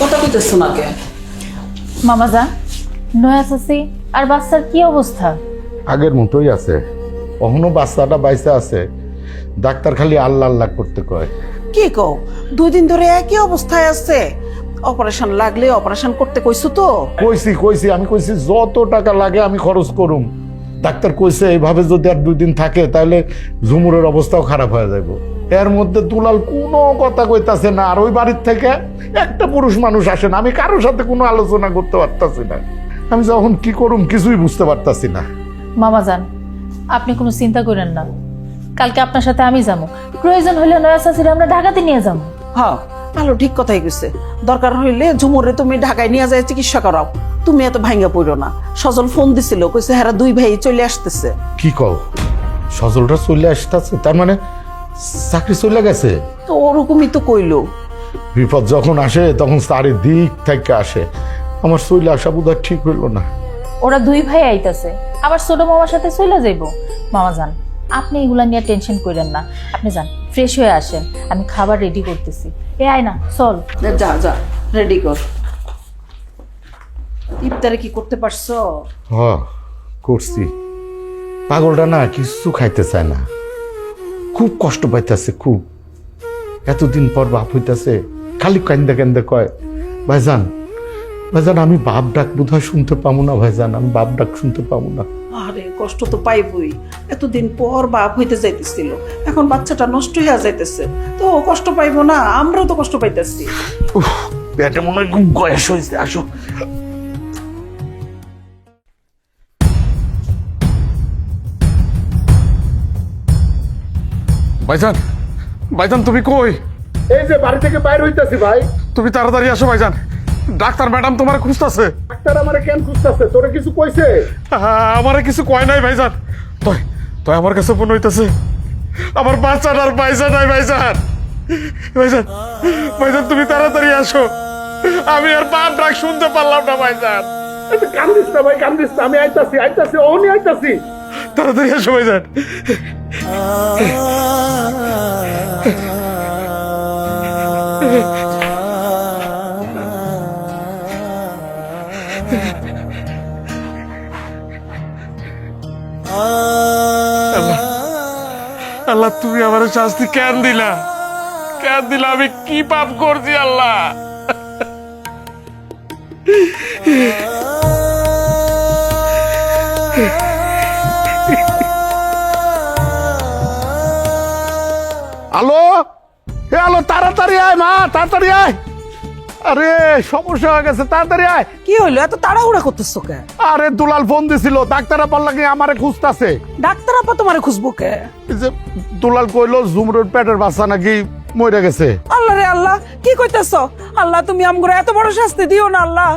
কথা কইতেছো না কে? মামা যা, নয়া চাচি আর বাচ্চার কি অবস্থা? আগের মতোই আছে, কখনো বাচ্চাটা বাইসে আছে। ডাক্তার খালি আল্লাহ আল্লাহ করতে কয়। কি কও? 2 দিন ধরে একই অবস্থায় আছে। অপারেশন লাগলে অপারেশন করতে কইছো তো? কইছি আমি কইছি যত টাকা লাগে আমি খরচ করুম। ডাক্তার কইছে এইভাবে যদি আর 2 দিন থাকে তাহলে ঝুমুরের অবস্থাও খারাপ হয়ে যাবে। এর মধ্যে দুলাল কোনো কথা কইতাছে না, আর ওই বাড়ির থেকে একটা পুরুষ মানুষ আসে না। আমি কারোর সাথে কোনো আলোচনা করতে পারতাছি না। আমি যখন কি করুম কিছুই বুঝতে পারতাছি না। মামা যান, আপনি কোনো চিন্তা করেন না, কালকে আপনার সাথে আমি যাবো, প্রয়োজন হলে নয়া চাচিরে আমরা ঢাকাতে নিয়ে যাবো। হ্যাঁ আলো ঠিক কথাই কইছে, দরকার হইলে ঝুমুরে তুমি ঢাকায় নিয়ে যায় চিকিৎসা করাও। তুমি এত ভাঙ্গা পড়ো না। সজল ফোন দিছিল, কইছে হেরা দুই ভাই চলে আসতেছে। কি কও, সজলটা চলে আসতেছে? তার মানে চাকরি চলে গেছে? তো ওরকমই তো কইলো। বিপদ যখন আসে তখন চারিদিক থেকে আসে, আমার চলে আসা বোধহয় ঠিক হইল না। ওরা দুই ভাই আইতাছে, আবার ছোট মামার সাথে চলে যাইবো। মামা যান, আপনি এগুলা নিয়ে টেনশন করেন না, আপনি যান ফ্রেশ হয়ে আসেন, আমি খাবার রেডি করতেছি। এ আয় না, চল। যা যা রেডি কর। ইফতারে কি করতে পারছো? হ করছি। পাগলটা না কিছু খাইতে চায় না, খুব কষ্ট পাইতেছে খুব। এতদিন পর বাপ হইতাছে, খালি কান্দে কান্দে কয় ভাইজান ভাইজান আমি বাপ ডাক বোধহয় শুনতে পাবো না, ভাইজান আমি বাপ ডাক শুনতে পাবো না। আরে কষ্ট তো পাইবই, এতদিন পর বাপ হইতে যাইতেছিল, এখন বাচ্চাটা নষ্ট হয়ে যাইতেছে, তো ও কষ্ট পাইবো না? আমরাও তো কষ্ট পাইতেছি। পেটে মনে হয় খুব গয়াস হয়েছে। আসো। ভাইজান, ভাইজান তুমি কই? এই যে বাড়ি থেকে বাইরে হইতাছি ভাই। তুমি তাড়াতাড়ি আসো ভাইজান, ডাক্তার ম্যাডাম তোমার খুঁজতেছে। ডাক্তার আমারে কেন খুঁজতেছে? তোরে কিছু কইছে? আমারে কিছু কয় নাই ভাইজান, তুই তুই আমার কাছে ফোন হইতেছে, আমার বাচ্চাটার পয়সা নাই ভাইজান। ভাইজান, ভাইজান তুমি তাড়াতাড়ি আসো, আমি আর বাপ ডাক শুনতে পারলাম না ভাইজান। কান্দিস না ভাই, কান্দিস না, আমি আইতাছি আইতাছি ওনি আইতাছি। তাড়াতাড়ি আসো ভাইজান। আল্লাহ তুমি আমার শাস্তি কেন দিলা, কেন দিলা? আমি কি পাপ করছি আল্লাহ? আলো, এ আলো তাড়াতাড়ি আয় মা, তাড়াতাড়ি আয়। আরে সমস্যা হয়ে গেছে, তাড়াতাড়ি আয়। কি হইলো, এত তাড়াহুড়া করতেছো কে? আরে দুলাল ফোন দিছিল, ডাক্তার আপার লাগে আমারে খুঁজতাছে। ডাক্তার আপা তোমারে খুঁজবো কে? এই যে দুলাল কইলো ঝুমরুর পেটের বাচ্চা নাকি মরে গেছে। আল্লাহ রে আল্লাহ, কি কইতেছো? আল্লাহ তুমি আমগুলো এত বড় শাস্তি দিও না আল্লাহ।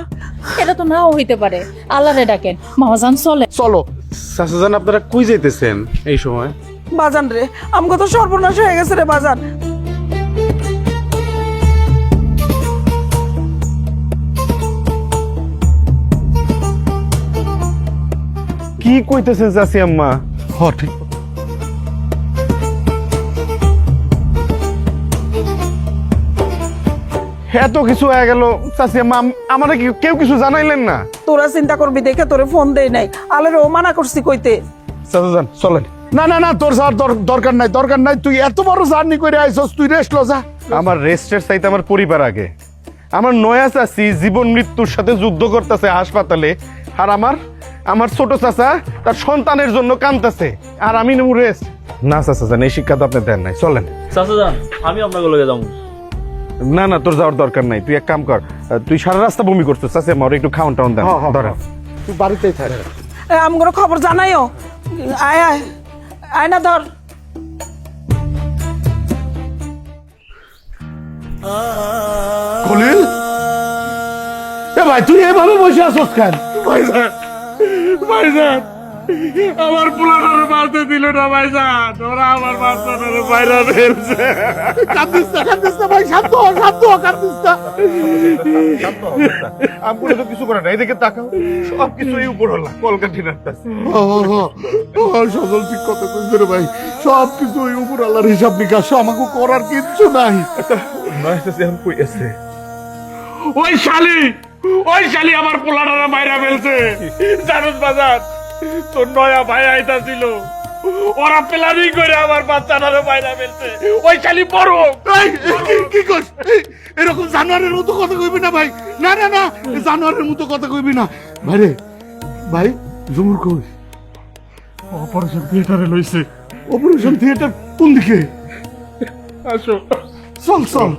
এটা তো নাও হইতে পারে, আল্লাহরে ডাকেন। মামা যান চলে। চলো। চাচাজান আপনারা কই যাইতেছেন এই সময়? বাজান রে, আমগো তো সর্বনাশ হয়ে গেছে রে বাজান। কি কইতেছেন চাচি আম্মা? হ ঠিক। এত কিছু হয়ে গেল চাচি আম্মা, আমারে কেউ কিছু জানাইলেন না? তোরা চিন্তা করবি দেখে তোরে ফোন দেই নাই, আলের ও মানা করছি কইতে। চাচাজান চলেন। না না না, তোর যাওয়ার দরকার নাই, দরকার নাই। তুই এত বড় জার্নি করে আইছস, তুই রেস্ট ল যা। আমার রেস্টের চাইতে আমার পরিবার আগে। আমার নয়া চাচি জীবন মৃত্যুর সাথে যুদ্ধ করতেছে হাসপাতালে, আর আমার ছোট চাচা তার সন্তানের জন্য কাঁদতেছে, আর আমি নেবো রেস্ট? না চাচাজান, এই শিক্ষা তো আপনি দেন নাই। চলেন। চাচাজান আমি আপনাকে লগে যাবো। না না, তোর যাওয়ার দরকার নাই। তুই এক কাম কর, তুই সারা রাস্তা বমি করছিস, চাচি আমার একটু খাওয়ান টাউন দেন। ধরে তুই বাড়িতেই থাক। আমগো খবর জানাইও। আয় আয় আয় না ধর। খলিল, এ ভাই তুই এভাবে বসে আছস কেন? ভাইজান, ভাইজান আমার পোলাটারে মারতে দিল না ভাইজান, ওরা আমার বাচ্চাটারে বাইরে ফেলছে। কাঁদিস না, কাঁদিস না ভাই, শান্ত হ, শান্ত হ, কাঁদিস না। আমগুলো তো কিছু করে না, এদিকে তাকাও, সব কিছু এই উপর হল কলকাঠি রাখতেছে। সজল ঠিক কথা কইছে রে ভাই, সব কিছু ওই উপর আল্লাহর হিসাব নিকাশ, আমাকে করার কিচ্ছু নাই। নয় চাচি আমি কই আছে? ওই শালি আমার পোলাটারে বাইরে ফেলছে। জানুস বাজার, তোর নয়া ভাই আইতা ছিল, ওরা প্ল্যানিং করে আমার বাচ্চাটারে বাইরে ফেলছে। ওই শালি বড়। কি করছ? এরকম জানোয়ারের মতো কথা কইবি না ভাই। না না না, জানোয়ারের মতো কথা কইবি না ভাই রে। ভাই ঝুমুর কই? অপারেশন থিয়েটারে লইছে। অপারেশন থিয়েটার কোন দিকে? আসো চল চল।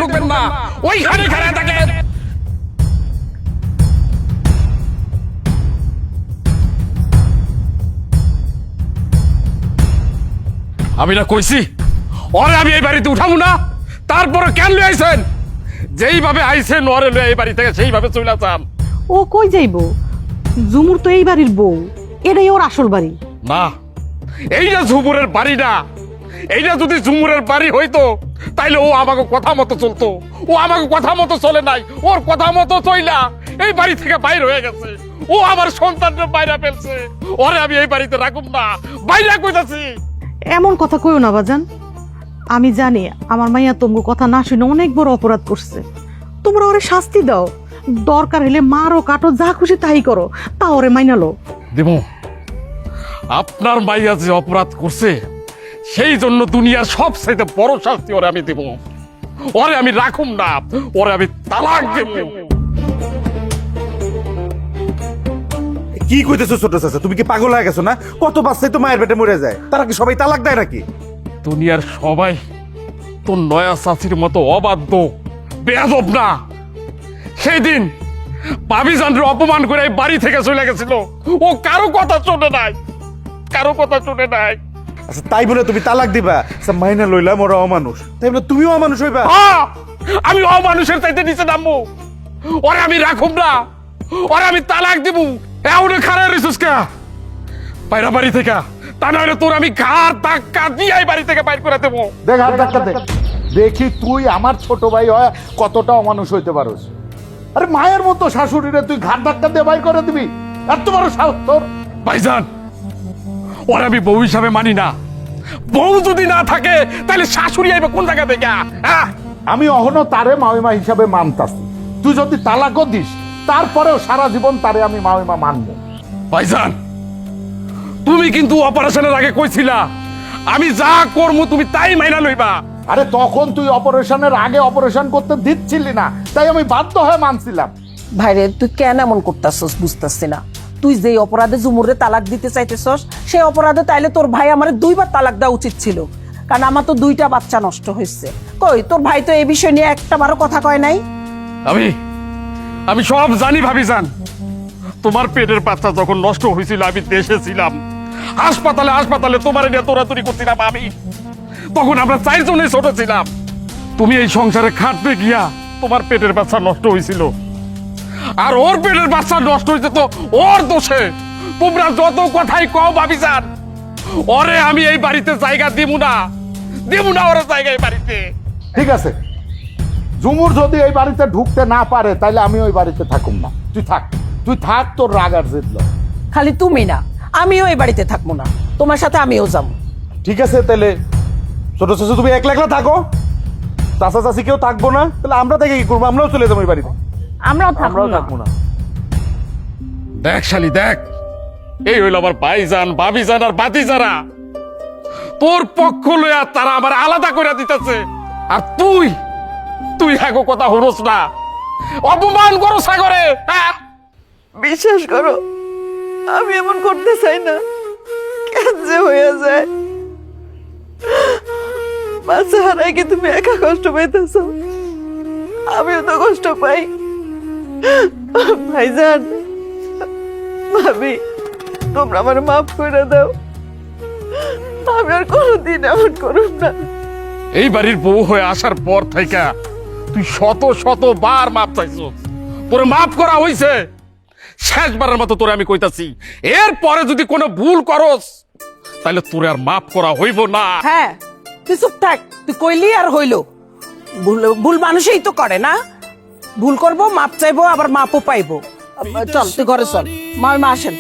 ঢুকবেন না, ওইখানে খাড়া থাকেন। আমি না কইছি ওরে আমি এই বাড়িতে উঠাবো না, তারপরে কেন লই আইছেন? যেইভাবে আইছেন ওরে লই এই বাড়ি থেকে সেইভাবে চলে যান। ও কই যাইবো? জুমুর তো এই বাড়ির বউ, এটাই ওর আসল বাড়ি। না, এইটা ঝুমুরের বাড়ি না। এইটা যদি ঝুমুরের বাড়ি হইতো তাইলে ও আমাকে কথা মতো চলতো। ও আমাকে কথা মতো চলে নাই, ওর কথা মতো চইলা এই বাড়ি থেকে বাইর হয়ে গেছে। ও আমার সন্তানকে বাইরে ফেলছে, ওরে আমি এই বাড়িতে রাখুম না, বাইরে কইতাছি। এমন কথা কইও না বাজান। আমি জানি আমার মাইয়া তোমার কথা না শুনে অনেক বড় অপরাধ করছে। তোমরা ওরে শাস্তি দাও, দরকার হলে মারো কাটো, যা খুশি তাই করো, তা ওরে মাইনালো। দেব, আপনার মাইয়া যে অপরাধ করছে সেই জন্য দুনিয়ার সবচেয়ে বড় শাস্তি ওরে আমি দেব। ওরে আমি রাখুম না, ওরে আমি তালাক দেব। কি কইতেছো ছোট চাচা? তুমি কি পাগল হয়ে গেছো না? কত বাচ্চাই তো মায়ের পেটে মরে যায়, তারা কি সবাই তালাক দেয় নাকি? দুনিয়ার সবাই তোর নয়া চাচির মতো অবাধ্য বেয়াদব না। সেই দিন ভাবিজানরে অপমান করে এই বাড়ি থেকে চলে গেছিল, ও কারো কথা শুনে নাই, কারো কথা শুনে নাই। আচ্ছা তাই বলে তুমি তালাক দিবা? আচ্ছা মাইনা লইলাম ওরা অমানুষ, তাই বলে তুমিও অমানুষ হইবা? আমি অমানুষের চাইতে নিচে নামবো? ওরে আমি রাখুম না, ওরে আমি তালাক দিব। এমন খারাপ রিসুস কে বাইরা বাড়ি থেকে, তা নাহলে তোর আমি ঘাড় ধাক্কা দিয়ে এই বাড়ি থেকে বাইর করে দেবো। দেখ হাত ধাক্কা দে, দেখি তুই আমার ছোট ভাই হয় কতটা অমানুষ হইতে পারোস। আরে মায়ের মতো শাশুড়িরে তুই ঘাট ধাক্কা দিয়ে বাইর করে দিবি? এত বড় সাহস তোর? ভাইজান, ওরা আমি বউ হিসাবে মানি না। বউ যদি না থাকে তাহলে শাশুড়ি আইবে কোন জায়গা থেকে? আমি অহনো তারে মামিমা হিসাবে মানতাছি। তুই যদি তালাকও দিস তারপরেও সারা জীবন তারে আমি মামিমা মানবো। ভাইজান, তুমি কিন্তু অপারেশনের আগে কইছিলা আমি যা করবো তুমি তাই মাইনা লইবা। আরে তখন তুই অপারেশনের আগে অপারেশন করতে দিচ্ছিলি না, তাই আমি বাধ্য হয়ে মানছিলাম। ভাইরে তুই কেন এমন করতেছস বুঝতেছি না। তুই যে অপরাধে জুমুরে তালাক দিতে চাইতেছস সেই অপরাধে তাইলে তোর ভাই আমার 2 বার তালাক দেওয়া উচিত ছিল, কারণ আমার তো 2টা বাচ্চা নষ্ট হয়েছে। কই তোর ভাই তো এই বিষয় নিয়ে একটা বারো কথা কয় নাই। আমি সব জানি ভাবিজান। তোমার পেটের বাচ্চা যখন নষ্ট হয়েছিল আমি দেশে ছিলাম, হাসপাতালে তোমার নিয়ে তোরাতুরি করছিলাম আমি। তখন আমরা 4 জনে ছোট ছিলাম। তুমি এই সংসারে খাটতে গিয়া তোমার পেটের বাচ্চা নষ্ট হয়েছিল, আর ওর পেটের বাচ্চা নষ্ট হয়েছে তো ওর দোষে। তোমরা যত কথাই কও ভাবিজান, ওরে আমি এই বাড়িতে জায়গা দিব না ওর জায়গায় বাড়িতে। ঠিক আছে, ঝুমুর যদি এই বাড়িতে ঢুকতে না পারে তাহলে আমি ওই বাড়িতে থাকুম না। তুই থাক তোর রাগ আর জিতল। খালি তুমি না, আমিও এই বাড়িতে থাকবো না, তোমার সাথে আমিও যাবো। ঠিক আছে, তাহলে ছোট চাচা তুমি একলা একলা থাকো, চাচা চাচি কেউ থাকবো না। তাহলে আমরা থেকে কি করবো? আমরাও চলে যাবো এই বাড়িতে। আমরাও থাকবো না। থাকবো না। দেখ শালি দেখ, এই হইল আমার ভাইজান, ভাবিজান আর বাতিজারা। তোর পক্ষ লইয়া তারা আমার আলাদা করে দিতেছে, আর তুই হ্যাগো কথা হরস না, অপমান করো সাগরে। বিশ্বাস করো আমি এমন করতে চাই না, কেন যে হয়ে যায়। বাচ্চা হারাই কি তুমি একা কষ্ট পাইতেছ? আমিও তো কষ্ট পাই। ভাইজান, ভাবি, তোমরা আমার মাফ করে দাও। আমি আর কোনোদিন এমন করব না। এই বাড়ির বউ হয়ে আসার পর থেকে তুই শত বার মাপ চাইছস, তোরে মাফ করা হইছে। শেষবারের মতো তোরে আমি কইতাছি, এরপরে যদি কোনো ভুল করস তাহলে তোরে আর মাফ করা হইব না। হ্যাঁ তুই চুপ থাক, তুই কইলি আর হইলো। ভুল মানুষই তো করে না, ভুল করবো মাপ চাইবো আবার মাপও পাইবো। চল তুই ঘরে চল, মা আসেন।